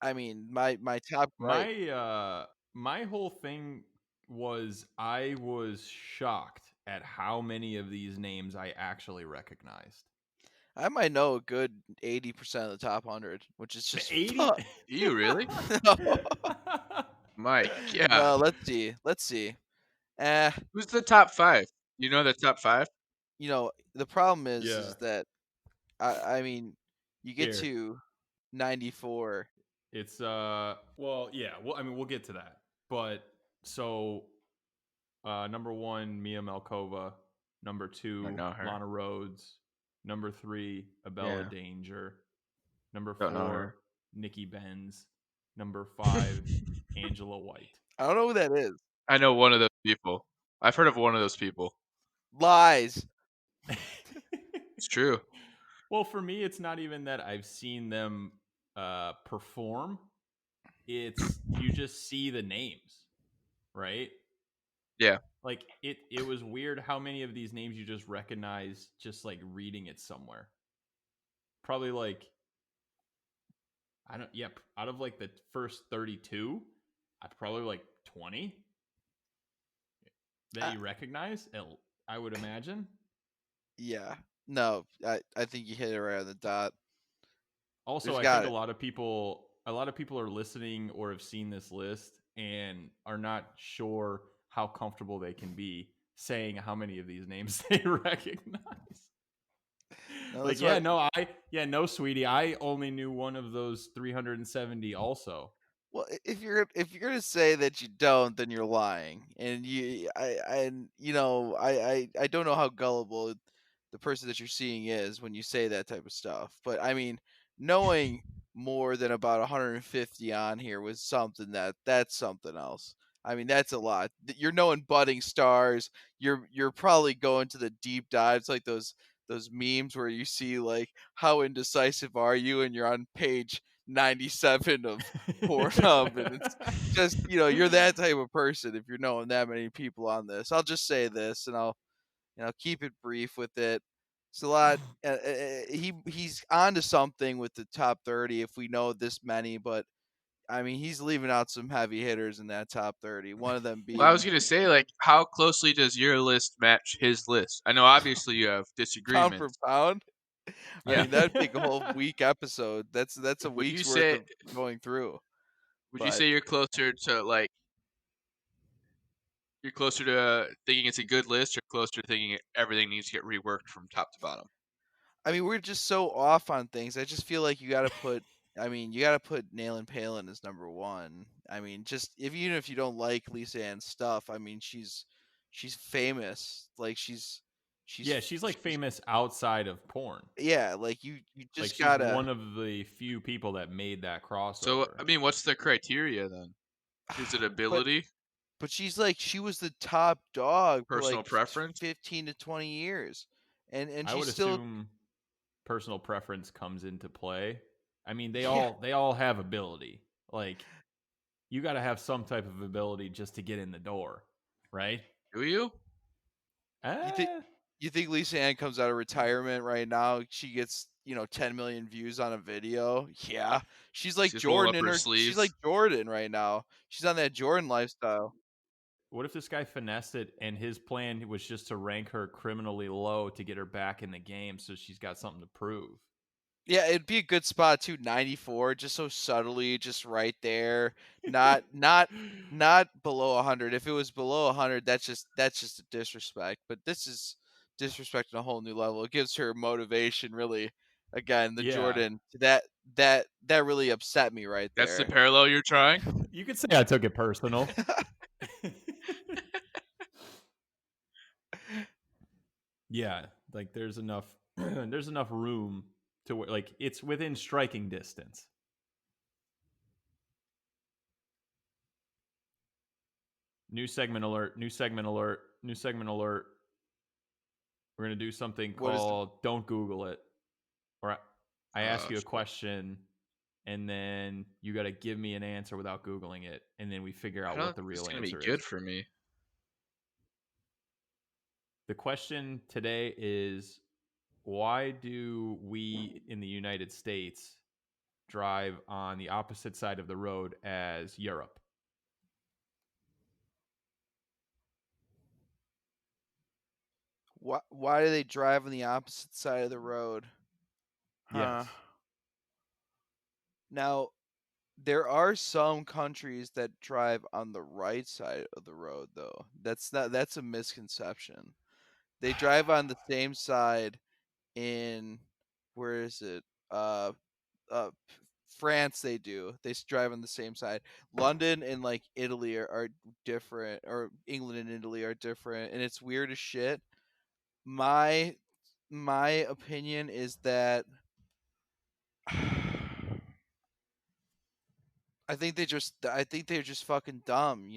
I mean, my top gripe. my whole thing was I was shocked at how many of these names I actually recognized. I might know a good 80% of the top 100, which is just 80. fun. Do you really? No, My no, God. let's see. Eh, Who's the top 5? You know the top 5? the problem Yeah. is that I mean, you get Here. to 94. It's well, yeah, well I mean we'll get to that. But so number 1 Mia Malkova, number I 2 know her. Lana Rhodes, number 3 Abella Yeah, Danger, number don't know 4 her. Nikki Benz, number 5 Angela White. I don't know who that is. I know one of those people. I've heard of one of those people. Lies. It's true. Well, for me it's not even that I've seen them perform. It's you just see the names, right? Yeah. Like it was weird how many of these names you just recognize just like reading it somewhere. Probably like I don't yeah, out of like the first 32, I probably like 20 that Uh, you recognize, I would imagine. yeah. No, I think you hit it right on the dot. Also, There's I think got it. a lot of people are listening or have seen this list and are not sure how comfortable they can be saying how many of these names they recognize. No, Like, that's why. no, sweetie, I only knew one of those 370 also. Well, if you're gonna say that you don't, then you're lying. And I don't know how gullible the person that you're seeing is when you say that type of stuff. But I mean, knowing more than about 150 on here was something that's something else. I mean, that's a lot. You're knowing budding stars. You're probably going to the deep dives, like those memes where you see like, how indecisive are you, and you're on page 97 of Pornhub, and it's just, you're that type of person if you're knowing that many people on this. I'll just say this, and I'll keep it brief with it. It's a lot. He's onto something with the top 30 if we know this many, but I mean, he's leaving out some heavy hitters in that top 30. One of them Well, I was being gonna say, like, how closely does your list match his list? I know obviously you have pound for disagreements. pound. I Yeah. mean, that'd take a whole week episode. That's a Would you week's worth say of going through. would you But say you're closer to thinking it's a good list or closer to thinking everything needs to get reworked from top to bottom? I mean, we're just so off on things. I just feel like you got to put. I mean, you got to put Nailin Palin as number one. I mean, just even if you don't like Lisa Ann's stuff, I mean, she's famous. Like Yeah, she's like famous outside of porn. yeah. Like you Like just she's gotta. one of the few people that made that So, crossover. I mean, what's the criteria then? Is it But ability? But she was the top dog for Personal like preference. 15 to 20 years. And I she's would still assume personal preference comes into play. I mean, they yeah. all have ability. Like you got to have some type of ability just to get in the door, right? Do you? You think Uh, you think Lisa Ann comes out of retirement right now, she gets, 10 million views on a video? Yeah. She's rolling up her She's like sleeves. Jordan right now. She's on that Jordan lifestyle. what if this guy finessed it and his plan was just to rank her criminally low to get her back in the game so she's got something to prove? Yeah, it'd be a good spot too, 94, just so subtly, just right there. Not below 100. If it was below 100, that's just a disrespect. But this is disrespect on a whole new level. It gives her motivation, really. Again, the Yeah. Jordan that really upset me right That's the there. parallel you're trying. You could say I took it personal. Yeah, like there's enough there's enough room to where like it's within striking distance. New segment alert, new segment alert, new segment alert. We're going to do something What is the called don't Google it. Or I ask Oh you a shit. question and then you got to give me an answer without googling it and then we figure I out don't what the think this is real gonna be answer good is. for me. The question today is why do we in the United States drive on the opposite side of the road as Europe? why do they drive on the opposite side of the road? Huh. Yes. Now, there are some countries that drive on the right side of the road though. That's a misconception. They drive on the same side in where is it? Uh France they do. Drive on the same side. London and like Italy are different, or England and Italy are different, and it's weird as shit. My my opinion is that I think they're just fucking dumb.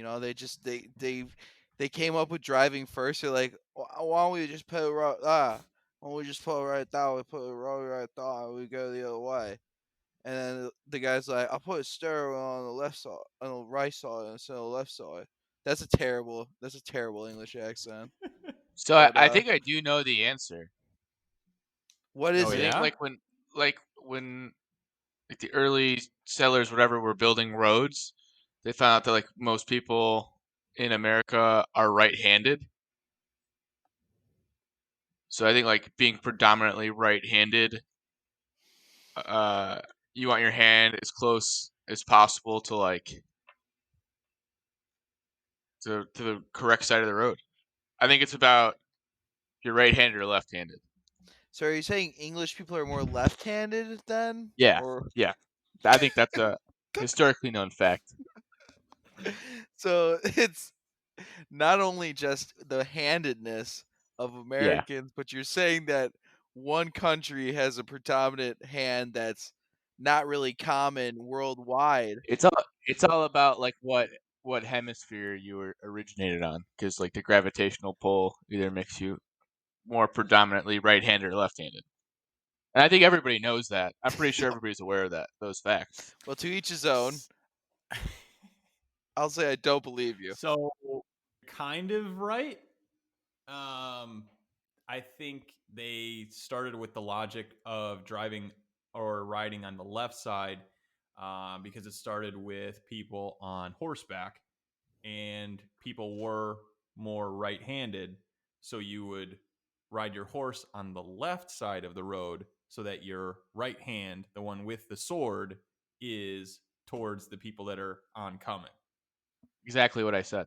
They came up with driving first. They're like, why don't we just put it right why don't we just put it right down? We put it right down. We go the other way. And then the guy's like, I'll put a stereo on the left side, on the right side instead of the left side. That's a terrible English accent. So I, But I think I do know the answer. what Oh is I it? think yeah? when like the early settlers, whatever, were building roads, they found out that like most people in America are right-handed. So I think like being predominantly right-handed, uh, you want your hand as close as possible to like to the correct side of the road. I think it's about you're right-handed or left-handed. So are you saying English people are more left-handed then, Yeah, or yeah. I think that's a historically known fact. so it's not only just the handedness of Yeah, Americans, but you're saying that one country has a predominant hand that's not really common worldwide. it's all about like what hemisphere you were originated on, because like the gravitational pull either makes you more predominantly right-handed or left-handed. And I think everybody knows that. I'm pretty sure everybody's aware of those facts. Well, to each his own. I'll say I don't believe you. So kind of right. Um, I think they started with the logic of driving or riding on the left side because it started with people on horseback and people were more right handed. So you would ride your horse on the left side of the road so that your right hand, the one with the sword, is towards the people that are oncoming. Exactly what I said.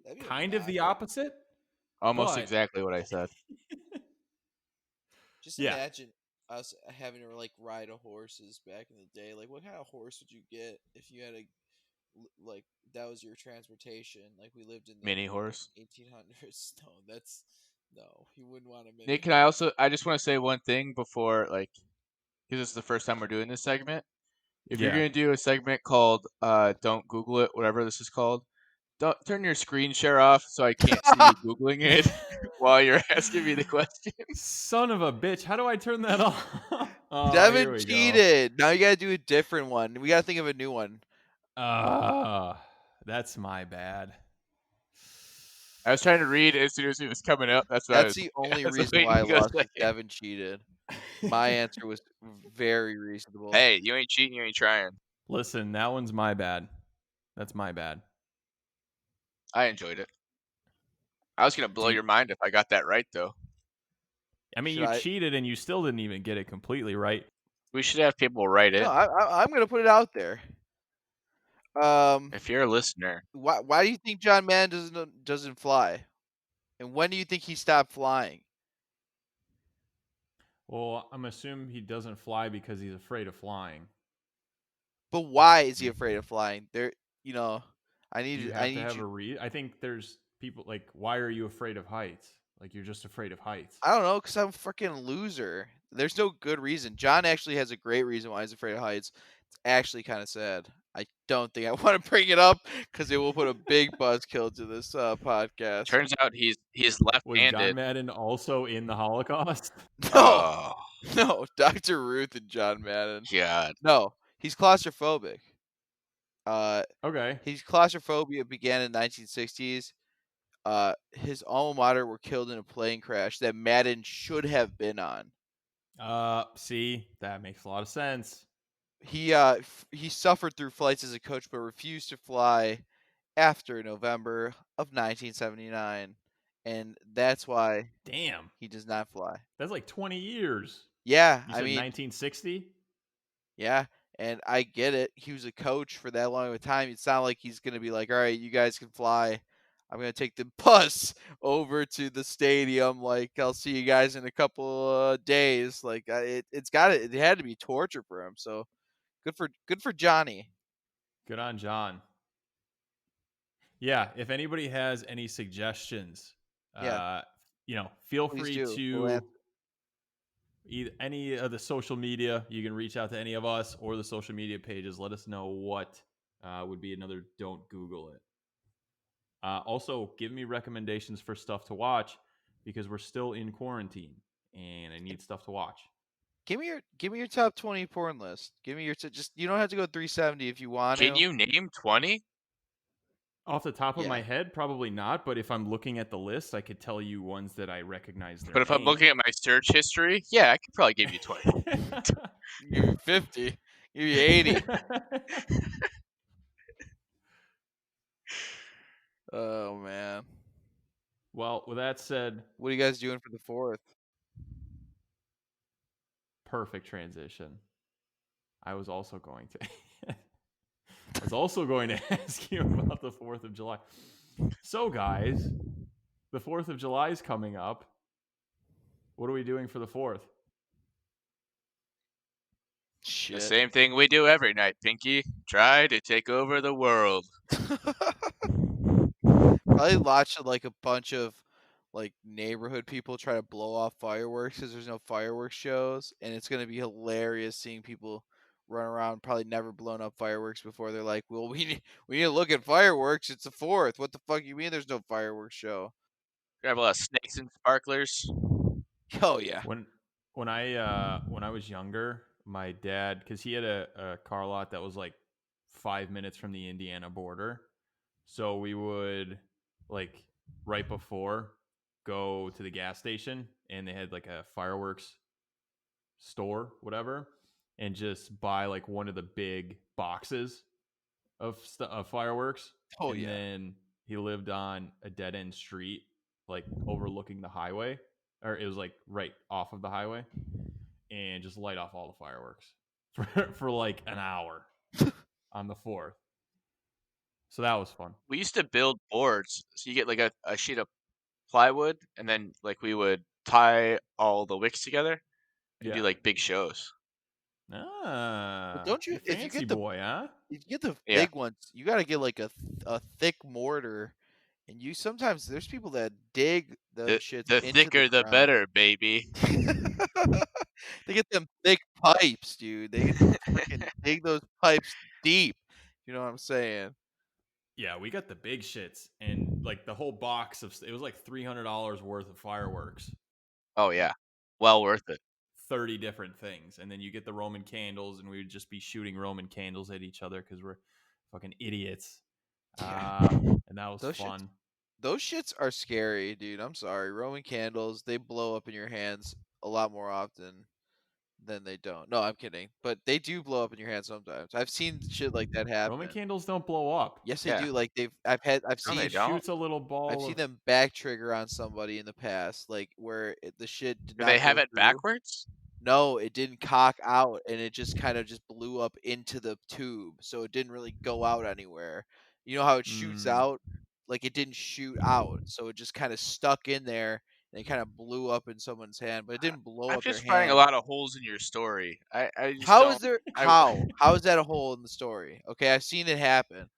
That'd be Kind of the obnoxious. opposite, Almost but exactly what I said. Just yeah. imagine us having to like ride a horses back in the day. Like, what kind of horse would you get if you had like that was your transportation? Like, we lived in the Mini horse. 1800s. No, no. You wouldn't want a mini Nick, I horse. just want to say one thing before, like, because this is the first time we're doing this segment. If you're Yeah. gonna do a segment called "Don't Google It," whatever this is called, Don't turn your screen share off so I can't see you googling it while you're asking me the question. Son of a bitch! How do I turn that off? Oh, here Devin we go. cheated. Now you gotta do a different one. We gotta think of a new one. That's my bad. I was trying to read as soon as it was coming up. That's why That's the only I was reason waiting why I to go lost. Is second. Devin cheated. My answer was very reasonable. Hey, you ain't cheating, you ain't trying. Listen, that one's my bad. That's my bad. I enjoyed it. I was gonna blow Dude. your mind if I got that right, though. I mean, Should you I? cheated and you still didn't even get it completely right. We should have people write No, in. I'm gonna put it out there. If you're a listener, Why do you think John Madden doesn't fly? And when do you think he stopped flying? Well, I'm assuming he doesn't fly because he's afraid of flying. But why is he afraid of flying? I Do you need have to have you. a read? I think there's people like, why are you afraid of heights? Like you're just afraid of heights. I don't know, cause I'm a freaking loser. There's no good reason. John actually has a great reason why he's afraid of heights. It's actually kind of sad. I don't think I want to bring it up because it will put a big buzzkill to this podcast. turns out he's Was John left-handed. Madden also in the Holocaust? No, Oh no, Dr. Ruth and John Madden. God. No, he's claustrophobic. Okay. His claustrophobia began in the 1960s. His alma mater were killed in a plane crash that Madden should have been on. See, that makes a lot of sense. He suffered through flights as a coach, but refused to fly after November of 1979, and that's why Damn. he does not fly. That's like 20 years. Yeah, You I said mean, 1960? yeah, and I get it. He was a coach for that long of a time. It's not like he's gonna be like, all right, you guys can fly. I'm gonna take the bus over to the stadium. Like, I'll see you guys in a couple days. Like, it had to be torture for him. So good for Johnny. Good on John. Yeah, if anybody has any suggestions, Yeah, feel please free do. to any of the social media. You can reach out to any of us or the social media pages. Let us know what would be another don't Google it. Also, give me recommendations for stuff to watch because we're still in quarantine and I need stuff to watch. Give me your top 20 porn list. Give me just you don't have to go 370 if you want Can to. you name 20? Off the top of my Yeah. head, probably not. But if I'm looking at the list, I could tell you ones that I recognize their But if I'm name. looking at my search history, yeah, I could probably give you 20. Give you 50. Give you 80. Oh man. Well, with that said, What are you guys doing for the 4th? perfect transition. I was also going to ask you about the 4th of July. So, guys, the 4th of July is coming up. What are we doing for the 4th? Shit. The same thing we do every night, Pinky. Try to take over the world. Probably watch like a bunch of like neighborhood people try to blow off fireworks because there's no fireworks shows, and it's gonna be hilarious seeing people run around probably never blown up fireworks before. They're like, "Well, we need to look at fireworks. It's the 4th. What the fuck you mean there's no fireworks show?" We have a lot of snakes and sparklers. Oh yeah. When I was younger, my dad, because he had a car lot that was like 5 minutes from the Indiana border, so we would like right before go to the gas station, and they had like a fireworks store, whatever, and just buy like one of the big boxes of fireworks. Oh And yeah. then he lived on a dead end street, like overlooking the highway, or it was like right off of the highway, and just light off all the fireworks for like an hour on the 4th. So that was fun. We used to build boards. So you get like a sheet of plywood, and then like we would tie all the wicks together and do like big shows. But don't you? You If you fancy get the boy, huh? Yeah. big ones, you got to get like a thick mortar, and you sometimes there's people that dig the The, shits the into thicker the ground. better, baby. They get them thick pipes, dude. They freaking dig those pipes deep. You know what I'm saying? Yeah, we got the big shits, and like the whole box of it was like $300 worth of fireworks, Oh yeah, well worth it. 30 different things, and then you get the Roman candles, and we would just be shooting Roman candles at each other because we're fucking idiots. Yeah. And that was Those shits fun. those shits are scary, dude. I'm sorry. Roman candles, they blow up in your hands a lot more often than they don't. No, I'm kidding. But they do blow up in your hands sometimes. I've seen shit like that Roman happen. candles don't blow up. Yes, they Yeah. do. Like I've No, they He seen don't. shoots a little I've ball seen of. them back trigger on somebody in the past, like where the shit did Do they not have go it through. backwards? No, it didn't cock out, and it just kind of just blew up into the tube, so it didn't really go out anywhere. You know how it shoots Mm, out? Like it didn't shoot out, so it just kind of stuck in there, and it kind of blew up in someo's hand, but it didn't blow I'm up their just finding a hand. lot of holes in your story. I just How is don't. there? I How is that a hole in the story? Okay, I've seen it happen.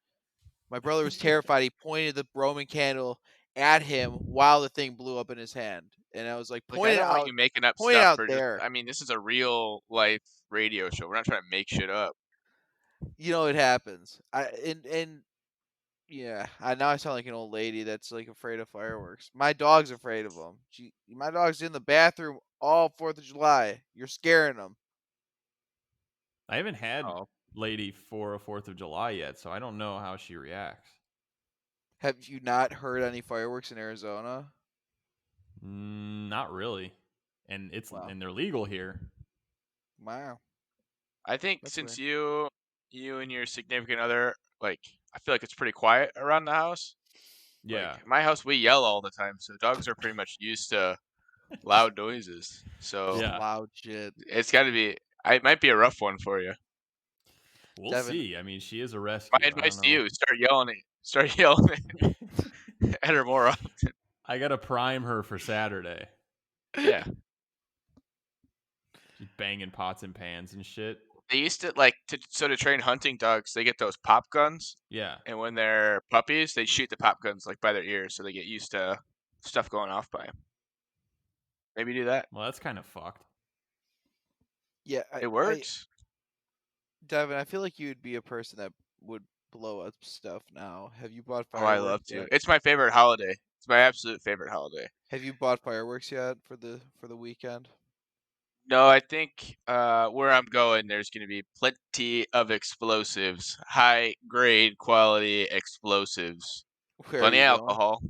My brother was terrified. He pointed the Roman candle at him while the thing blew up in his hand, and I was like, like I don't want you making up point it stuff out for just. there. I mean, this is a real life radio show. We're not trying to make shit up. You know it happens. And yeah, I now I sound like an old lady that's like afraid of fireworks. My dog's afraid of them. My dog's in the bathroom all 4th of July. You're scaring them. I haven't had Oh, lady for a 4th of July yet, so I don't know how she reacts. Have you not heard any fireworks in Arizona? Not really, Wow, and they're legal here. wow, I think that's since weird. you and your significant other, like, I feel like it's pretty quiet around the house. Yeah, Like my house, we yell all the time, so dogs are pretty much used to loud noises. Just So yeah. loud shit. it's got to be. It might be a rough one for you. We'll Devin, see. I mean, she is a My rescue. I don't advice to know. you: start yelling at her more often. I gotta prime her for Saturday. Yeah, She's banging pots and pans and shit. they used to like to train hunting dogs. They get those pop guns, Yeah. and when they're puppies, they shoot the pop guns like by their ears, so they get used to stuff going off by them. Maybe do that. Well, that's kind of fucked. yeah, It works. Devin, I feel like you would be a person that would blow up stuff now. Have you bought Oh, I fireworks love to. yet? It's my favorite holiday. It's my absolute favorite holiday. Have you bought fireworks yet for the weekend? No, I think where I'm going, there's going to be plenty of explosives, high grade quality explosives, Where are plenty you of going? alcohol.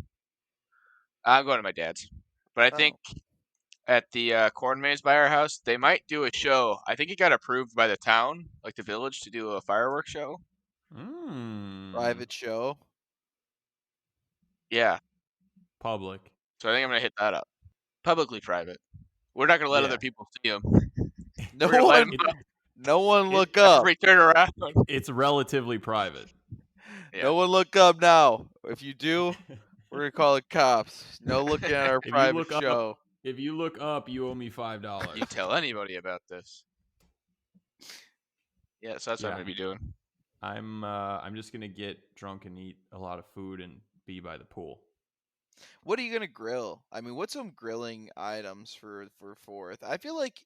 I'm going to my dad's, but I think Oh, at the corn maze by our house, they might do a show. I think it got approved by the town, like the village, to do a fireworks show. Mmm. private show. Yeah, Public. so I think I'm going to hit that up. Publicly private. We're not going to let other Yeah. people see them. No We're going to light them one, It, up no one it look after up. we turn around. it's relatively private. Yeah. No one look up now. If you do, we're gonna call the cops. No looking at our If you private look up, show. you owe me $5. You tell anybody about this. Yeah, so that's what I'm Yeah. going to be doing. I'm just gonna get drunk and eat a lot of food and be by the pool. What are you gonna grill? I mean, what's some grilling items for 4th? I feel like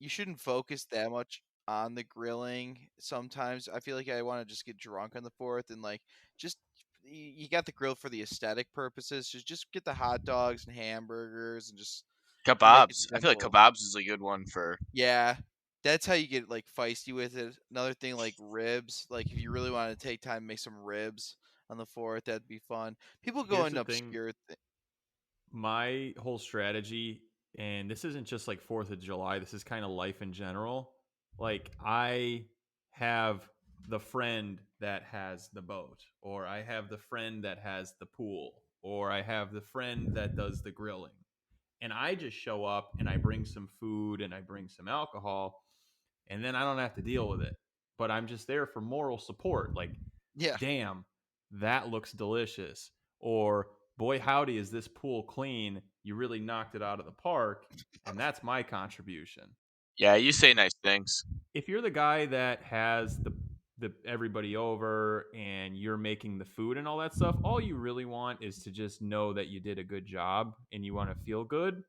you shouldn't focus that much on the grilling. Sometimes I feel like I want to just get drunk on the 4th and like just you got the grill for the aesthetic purposes. Just get the hot dogs and hamburgers and just make it Kebabs. I feel like simple. kebabs is a good one for. Yeah, that's how you get like feisty with it. Another thing like ribs. Like if you really want to take time, make some ribs on the 4th. That'd be fun. People go Here's in the thing. obscure. My whole strategy, and this isn't just like 4th of July, this is kind of life in general. Like, I have the friend that has the boat, or I have the friend that has the pool, or I have the friend that does the grilling. And I just show up and I bring some food and I bring some alcohol, and then I don't have to deal with it. But I'm just there for moral support. Like, Yeah, damn, that looks delicious. Or, boy, howdy, is this pool clean? You really knocked it out of the park. And that's my contribution. Yeah, you say nice things. If you're the guy that has the everybody over and you're making the food and all that stuff, all you really want is to just know that you did a good job and you want to feel good.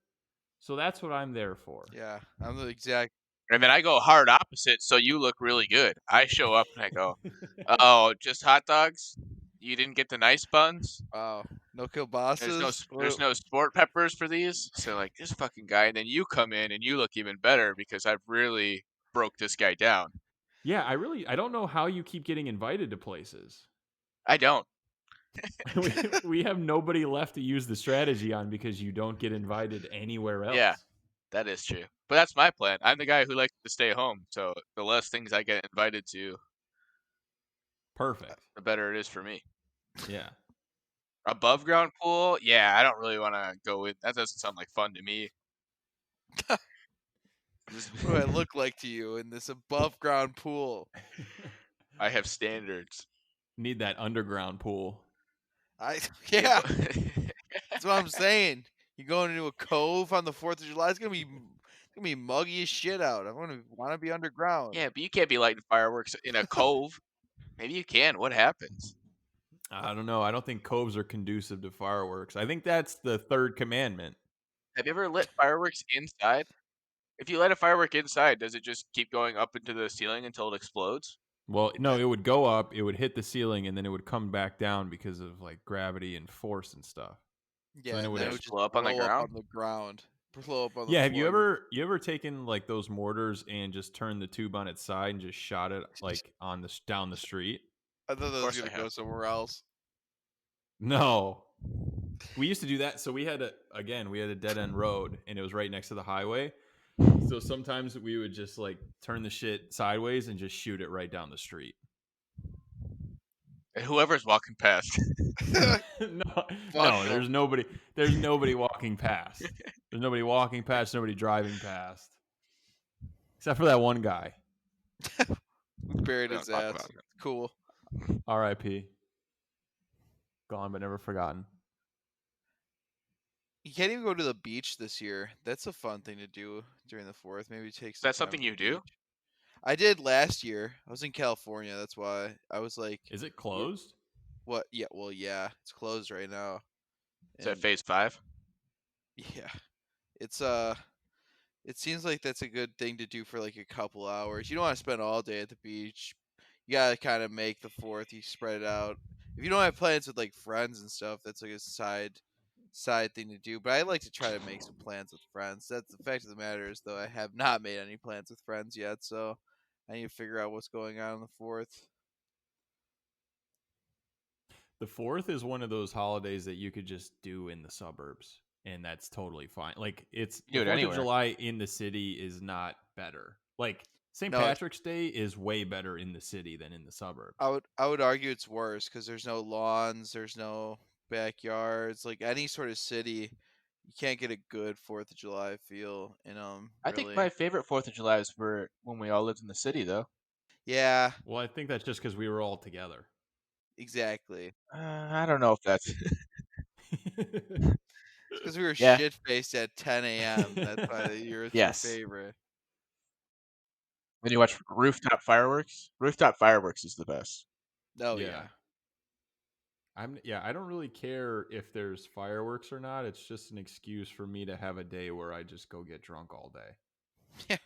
So that's what I'm there for. yeah. I'm the exact. And then I go hard opposite, so you look really good. I show up and I go, "Oh, just hot dogs?" You didn't get the nice buns. Wow. No There's no kielbasa's? there's no sport peppers for these. So like this fucking guy, and then you come in and you look even better because I've really broke this guy down. Yeah, I don't know how you keep getting invited to places. I don't. we have nobody left to use the strategy on because you don't get invited anywhere else. Yeah, that is true. But that's my plan. I'm the guy who likes to stay home. So the less things I get invited to, Perfect. the better it is for me. Yeah. Above ground pool, yeah, I don't really want to go in. That doesn't sound like fun to me. What do I look like to you in this above ground pool? I have standards. Need that underground pool. Yeah, but- that's what I'm saying. You going into a cove on the 4th of July? It's gonna be muggy as shit out. I want to be underground. yeah, but you can't be lighting fireworks in a cove. Maybe you can. What happens? I don't know. I don't think coves are conducive to fireworks. I think that's the third commandment. Have you ever lit fireworks inside? If you light a firework inside, does it just keep going up into the ceiling until it explodes? Well, no, it would go up, it would hit the ceiling, and then it would come back down because of like gravity and force and stuff. Yeah, then it and would then it ex- would just blow up on the blow up ground? on the ground. Blow up on the Yeah, have floor. you ever taken like those mortars and just turned the tube on its side and just shot it like on the down the street? I thought that was course I gonna go have. somewhere else. No. We used to do that. So we had a dead end road and it was right next to the highway. So sometimes we would just like turn the shit sideways and just shoot it right down the street. And whoever's walking past. No, there's nobody walking past. There's nobody walking past, nobody driving past. Except for that one guy. Buried We his don't talk ass. about it. Cool. R.I.P. Gone but never forgotten. You can't even go to the beach this year. That's a fun thing to do during the 4th. Maybe take some That's time something at you the do? beach. I did last year. I was in California. That's why I was like, Is it closed? what? Yeah, well, yeah, it's closed right now. Is that And phase 5? yeah, it's it seems like that's a good thing to do for like a couple hours. You don't want to spend all day at the beach. You gotta kind of make the 4th. You spread it out. If you don't have plans with like friends and stuff, that's like a side thing to do. But I like to try to make some plans with friends. That's the fact of the matter is though I have not made any plans with friends yet, so I need to figure out what's going on the 4th. The 4th is one of those holidays that you could just do in the suburbs, and that's totally fine. Like it's You do the it 4th of anywhere. July in the city is not better. Like St. No, Patrick's Day is way better in the city than in the suburbs. I would argue it's worse because there's no lawns, there's no backyards, like any sort of city. You can't get a good 4th of July feel in I think really. my favorite 4th of July's were when we all lived in the city, though. Yeah, Well, I think that's just because we were all together. exactly. I don't know if that's. Because we were Yeah. shit faced at 10 a.m. That's why it's your Yes. favorite. When you watch rooftop fireworks, rooftop fireworks is the best. Oh yeah. I don't really care if there's fireworks or not. It's just an excuse for me to have a day where I just go get drunk all day.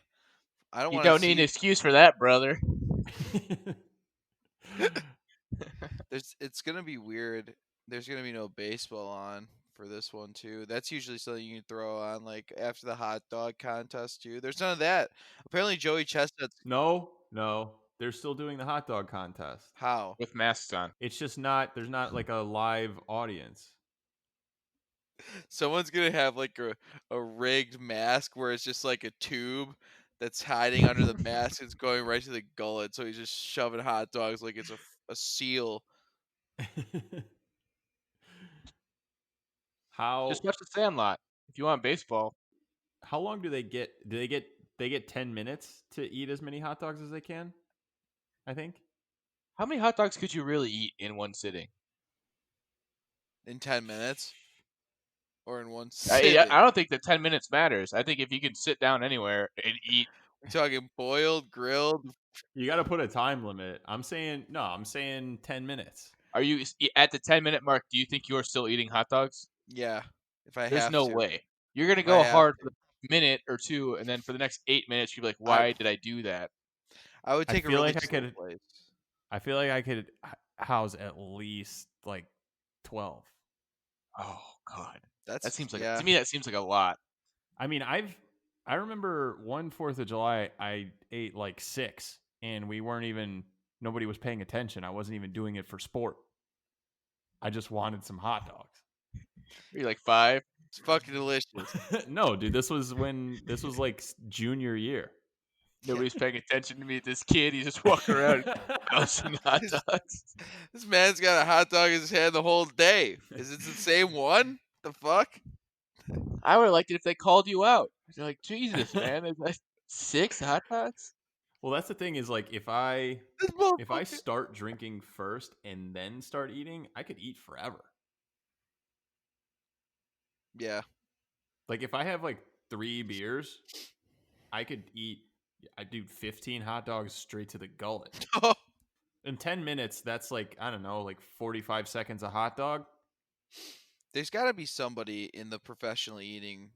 I don't You want to don't need an see. excuse for that, brother. It's gonna be weird. There's gonna be no baseball on for this one too. That's usually something you can throw on like after the hot dog contest too. There's none of that. Apparently Joey Chestnut's No, they're still doing the hot dog contest. how? With masks on. It's just not. There's not like a live audience. Someone's gonna have like a rigged mask where it's just like a tube that's hiding under the mask. It's going right to the gullet, so he's just shoving hot dogs like it's a seal. How Just watch the Sandlot. If you want baseball, how long do they get? They get 10 minutes to eat as many hot dogs as they can? I think. how many hot dogs could you really eat in one sitting? In 10 minutes or in one I sitting. don't think that 10 minutes matters. I think if you can sit down anywhere and eat. We're talking boiled, grilled. You got to put a time limit. I'm saying 10 minutes. Are you at the 10-minute mark? Do you think you're still eating hot dogs? Yeah, if I There's have no to. way. You're gonna If I go have hard to. for a minute or two, and then for the next 8 minutes, you'll be like, I "Why did I do that?" I would I take a feel really like I slow could. place. I feel like I could house at least like 12. Oh God, that That's seems like yeah. to me that seems like a lot. I mean, I remember one 4th of July I ate like 6 and we weren't even nobody was paying attention. I wasn't even doing it for sport. I just wanted some hot dogs. Are you like 5? It's fucking delicious. No, dude, this was like junior year. Yeah. Nobody's paying attention to me. This kid, he's just walking around housing hot This, dogs. this man's got a hot dog in his hand the whole day. Is it the same one? The fuck? I would have liked it if they called you out. You're like, Jesus, man, there's like 6 hot dogs. Well, that's the thing is like if I This motherfucker. start drinking first and then start eating, I could eat forever. Yeah. Like if I have like 3 beers, I could eat I do 15 hot dogs straight to the gullet. In 10 minutes, that's like, I don't know, like 45 seconds a hot dog. There's got to be somebody in the professional eating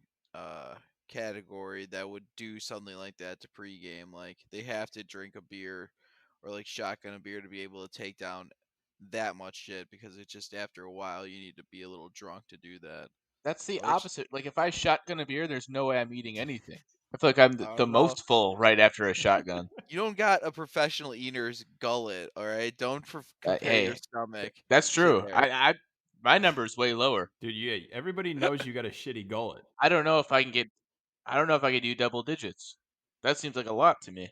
category that would do something like that to pregame. Like they have to drink a beer or like shotgun a beer to be able to take down that much shit because it's just after a while you need to be a little drunk to do that. That's the Which opposite. Like if I shotgun a beer, there's no way I'm eating anything. I feel like I'm I the don't know. most full right after a shotgun. You don't got a professional eater's gullet, all right? Don't compare your Hey, stomach that's to true. theirs. I my number is way lower. Dude, yeah, everybody knows you got a shitty gullet. I don't know if I can get. I don't know if I can do double digits. That seems like a lot to me.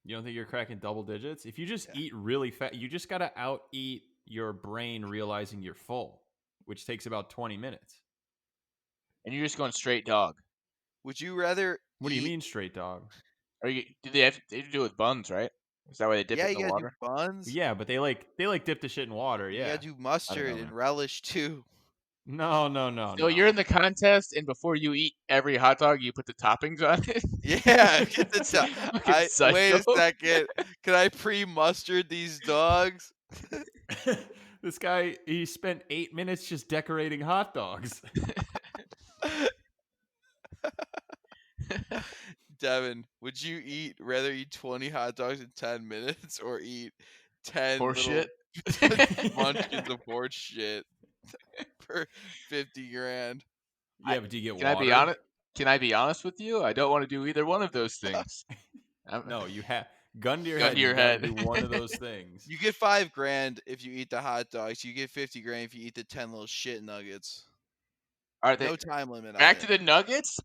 You don't think you're cracking double digits? If you just Yeah. eat really fast, you just got to out eat your brain realizing you're full, which takes about 20 minutes. And you're just going straight dog. Would you rather What do you eat? mean straight dog? Or you, do they have to do it with buns, right? Is that why they dip Yeah, it in you the gotta do water? buns. Yeah, but they like dip the shit in water. You gotta Yeah. do I don't mustard know, and man. relish too. No, So you're in no. the contest, and before you eat every hot dog, you put the toppings on it. Yeah, get the Fucking I wait psycho. a second. Can I pre-mustard these dogs? This guy, he spent 8 minutes just decorating hot dogs. Devin, would you rather eat 20 hot dogs in 10 minutes or eat 10 Horse little shit. munchkins of horse shit for 50 grand? Yeah, but do you get Can I be water? honest? Can I be honest with you? I don't want to do either one of those things. No, you have gun to your Gun head. to You your got to head. do one of those things. You get 5 grand if you eat the hot dogs. You get 50 grand if you eat the 10 little shit nuggets. Are they No time limit on back to it. the Nuggets?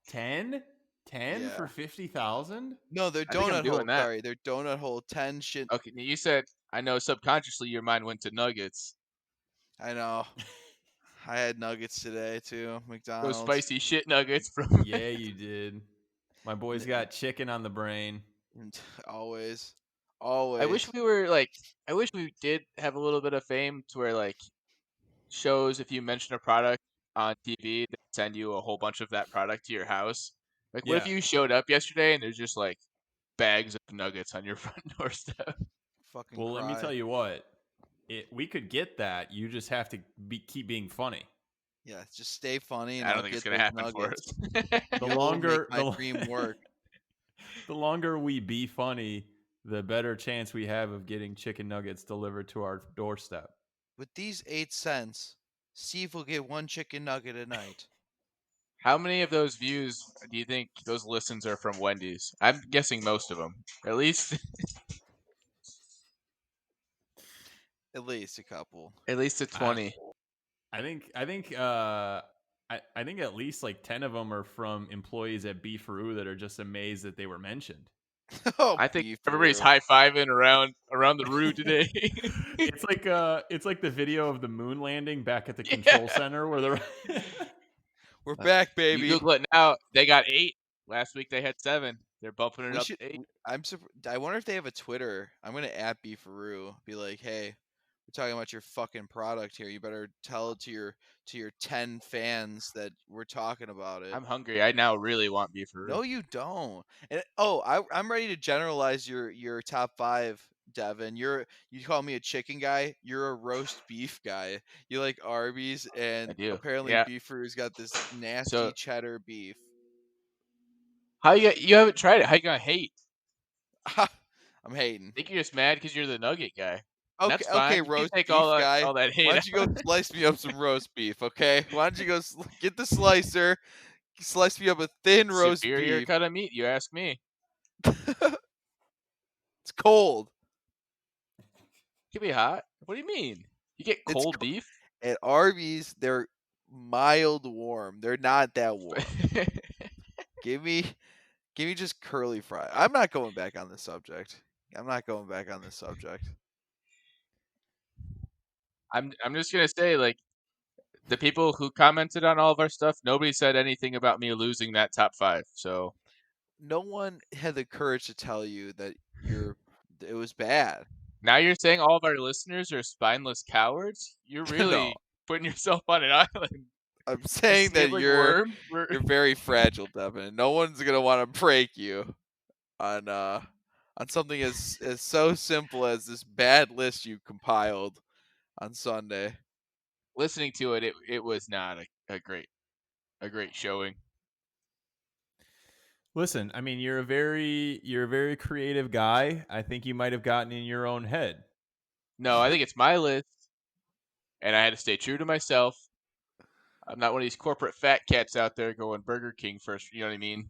10? 10 for Yeah. 50,000? No, they're I think I'm donut doing hole. that. Sorry, they're donut hole 10 shit. Okay, you said I know subconsciously your mind went to Nuggets. I know. I had nuggets today too. Those McDonald's. spicy shit nuggets from. Yeah, you did. My boy's got chicken on the brain. Always. I wish we were like. I wish we did have a little bit of fame to where like shows if you mention a product on TV, they send you a whole bunch of that product to your house. Like, what if Yeah. you showed up yesterday and there's just like bags of nuggets on your front doorstep? fucking Well, let me cry. tell you what. We could get that. You just have to keep being funny. Yeah, just stay funny and I don't I'll think it's get gonna those happen for nuggets. us. The You'll make longer my dream work. the longer we be funny, the better chance we have of getting chicken nuggets delivered to our doorstep. With these 8 cents, Steve will get 1 chicken nugget a night. How many of those views do you think those listens are from Wendy's? I'm guessing most of them. At least, At least a couple. at least a 20. I think I think at least like 10 of them are from employees at Beefaroo that are just amazed that they were mentioned. Oh, I think beef everybody's Roo. high fiving around the room today. It's like the video of the moon landing back at the Yeah. control center where they're We're back, You baby. Google it now. They got 8. Last week they had 7. They're bumping it We up should. to 8. I wonder if they have a Twitter. I'm gonna at Beefaroo. Be like, hey, we're talking about your fucking product here. You better tell it to your 10 fans that we're talking about it. I'm hungry. I now really want beefaroo. No, you don't. And I'm ready to generalize your top 5, Devin. You call me a chicken guy. You're a roast beef guy. You like Arby's, I and do. apparently Yeah. Beefaroo's got this nasty So cheddar beef. how you haven't tried it? How you gonna hate? I'm I'm hating. I think you're just mad because you're the nugget guy. And Okay, that's okay, fine. You can roast take beef guy. all that Why hate don't you go out. slice me up some roast beef, okay? Why don't you go get the slicer, slice me up a thin roast Superior beef. cut of meat, you ask me. It's cold. It can be hot. What do you mean? You get It's cold beef? At Arby's, they're mild warm. They're not that warm. Give me just curly fry. I'm not going back on this subject. I'm not going back on this subject. I'm just gonna say, like, the people who commented on all of our stuff, nobody said anything about me losing that top 5. So No one had the courage to tell you that it was bad. now you're saying all of our listeners are spineless cowards? You're No, really putting yourself on an island. I'm A saying that sniveling worm? you're very fragile, Devin. No one's gonna want to break you on something as so simple as this bad list you compiled on Sunday. Listening to it, it was not a great showing. Listen, I mean, you're a very creative guy. I think you might have gotten in your own head. No, I think it's my list, and I had to stay true to myself. I'm not one of these corporate fat cats out there going Burger King first. You know what I mean?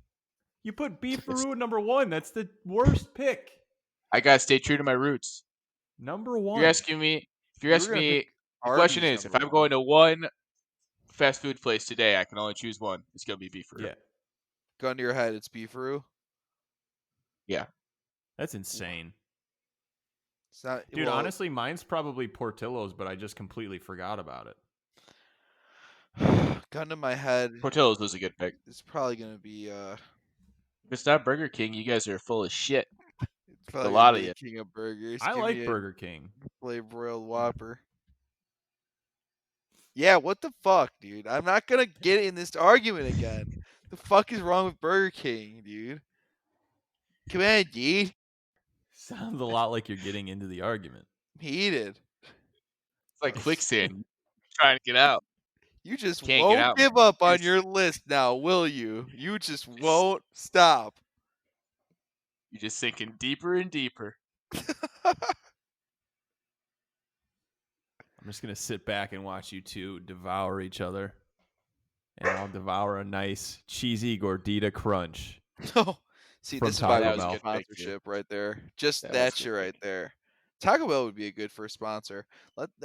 You put Beefaroo at number 1. That's the worst pick. I gotta stay true to my roots. Number If 1. you're asking me, You were gonna pick the question Arby's is, if number I'm one. going to one fast food place today, I can only choose one. It's gonna be Beefaroo. Yeah. Gun to your head, it's Beefaroo. Yeah. That's insane. It's not, Dude, well, honestly, mine's probably Portillo's, but I just completely forgot about it. gun to my head, Portillo's was a good pick. it's probably gonna be If it's not Burger King, you guys are full of shit. it's A probably lot gonna of be you. King of Burgers. I Give like me a Burger King. flame broiled Whopper. Yeah, what the fuck, dude? I'm not gonna get in this argument again. The fuck is wrong with Burger King, dude? Come on, dude. Sounds a lot like you're getting into the argument. I'm heated. It's like quicksand. Trying to get out. You just Can't get won't out, give man. up on It's- your list now, will you? You just won't stop. You're just sinking deeper and deeper. I'm just going to sit back and watch you two devour each other. And I'll devour a nice cheesy gordita crunch. No. See, From this is why Taco we That was a need Bell. good pick, too. sponsorship right there. Just That was that a good shit right pick. there. Taco Bell would be a good first sponsor.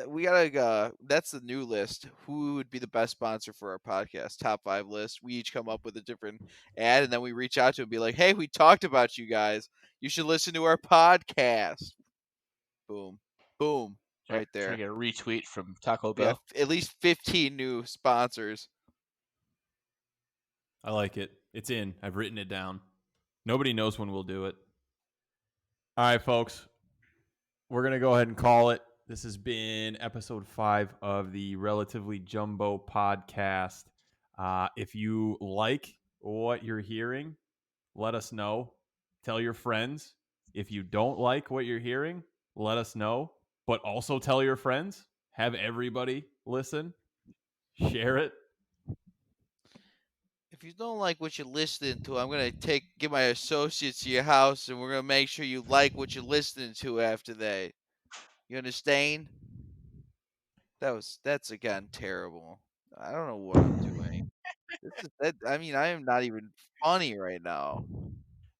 We gotta. That's the new list. Who would be the best sponsor for our podcast? Top 5 list. We each come up with a different ad, and then we reach out to them and be like, "Hey, we talked about you guys. You should listen to our podcast." Boom, boom, right Trying to there. get a retweet from Taco We have Bell. at least 15 new sponsors. I like it. It's in. I've written it down. Nobody knows when we'll do it. All right, folks. We're going to go ahead and call it. This has been episode 5 of the Relatively Jumbo podcast. If you like what you're hearing, let us know. Tell your friends. If you don't like what you're hearing, let us know. But also tell your friends. Have everybody listen. Share it. If you don't like what you're listening to, I'm gonna get my associates to your house, and we're gonna make sure you like what you're listening to after that. You understand? That's again terrible. I don't know what I'm doing. This is that. I mean, I am not even funny right now.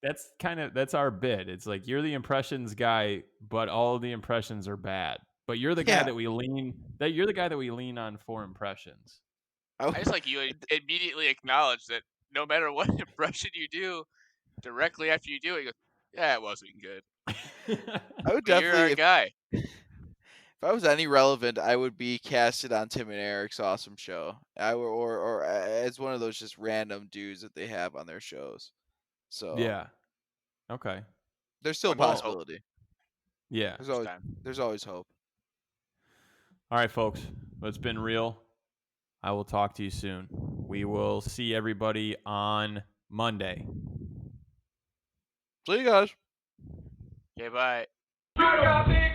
That's our bit. It's like you're the impressions guy, but all of the impressions are bad. But you're the guy Yeah. that you're the guy that we lean on for impressions. I just like you immediately acknowledge that no matter what impression you do, directly after you do it, you go, yeah, it wasn't good. I would But you're our definitely, guy. if I was any relevant, I would be casted on Tim and Eric's awesome show. Or as one of those just random dudes that they have on their shows. So Yeah. Okay. there's still a One hope. possibility. Yeah. There's always hope. All right, folks. Well, it's been real. I will talk to you soon. We will see everybody on Monday. See you guys. Okay, bye.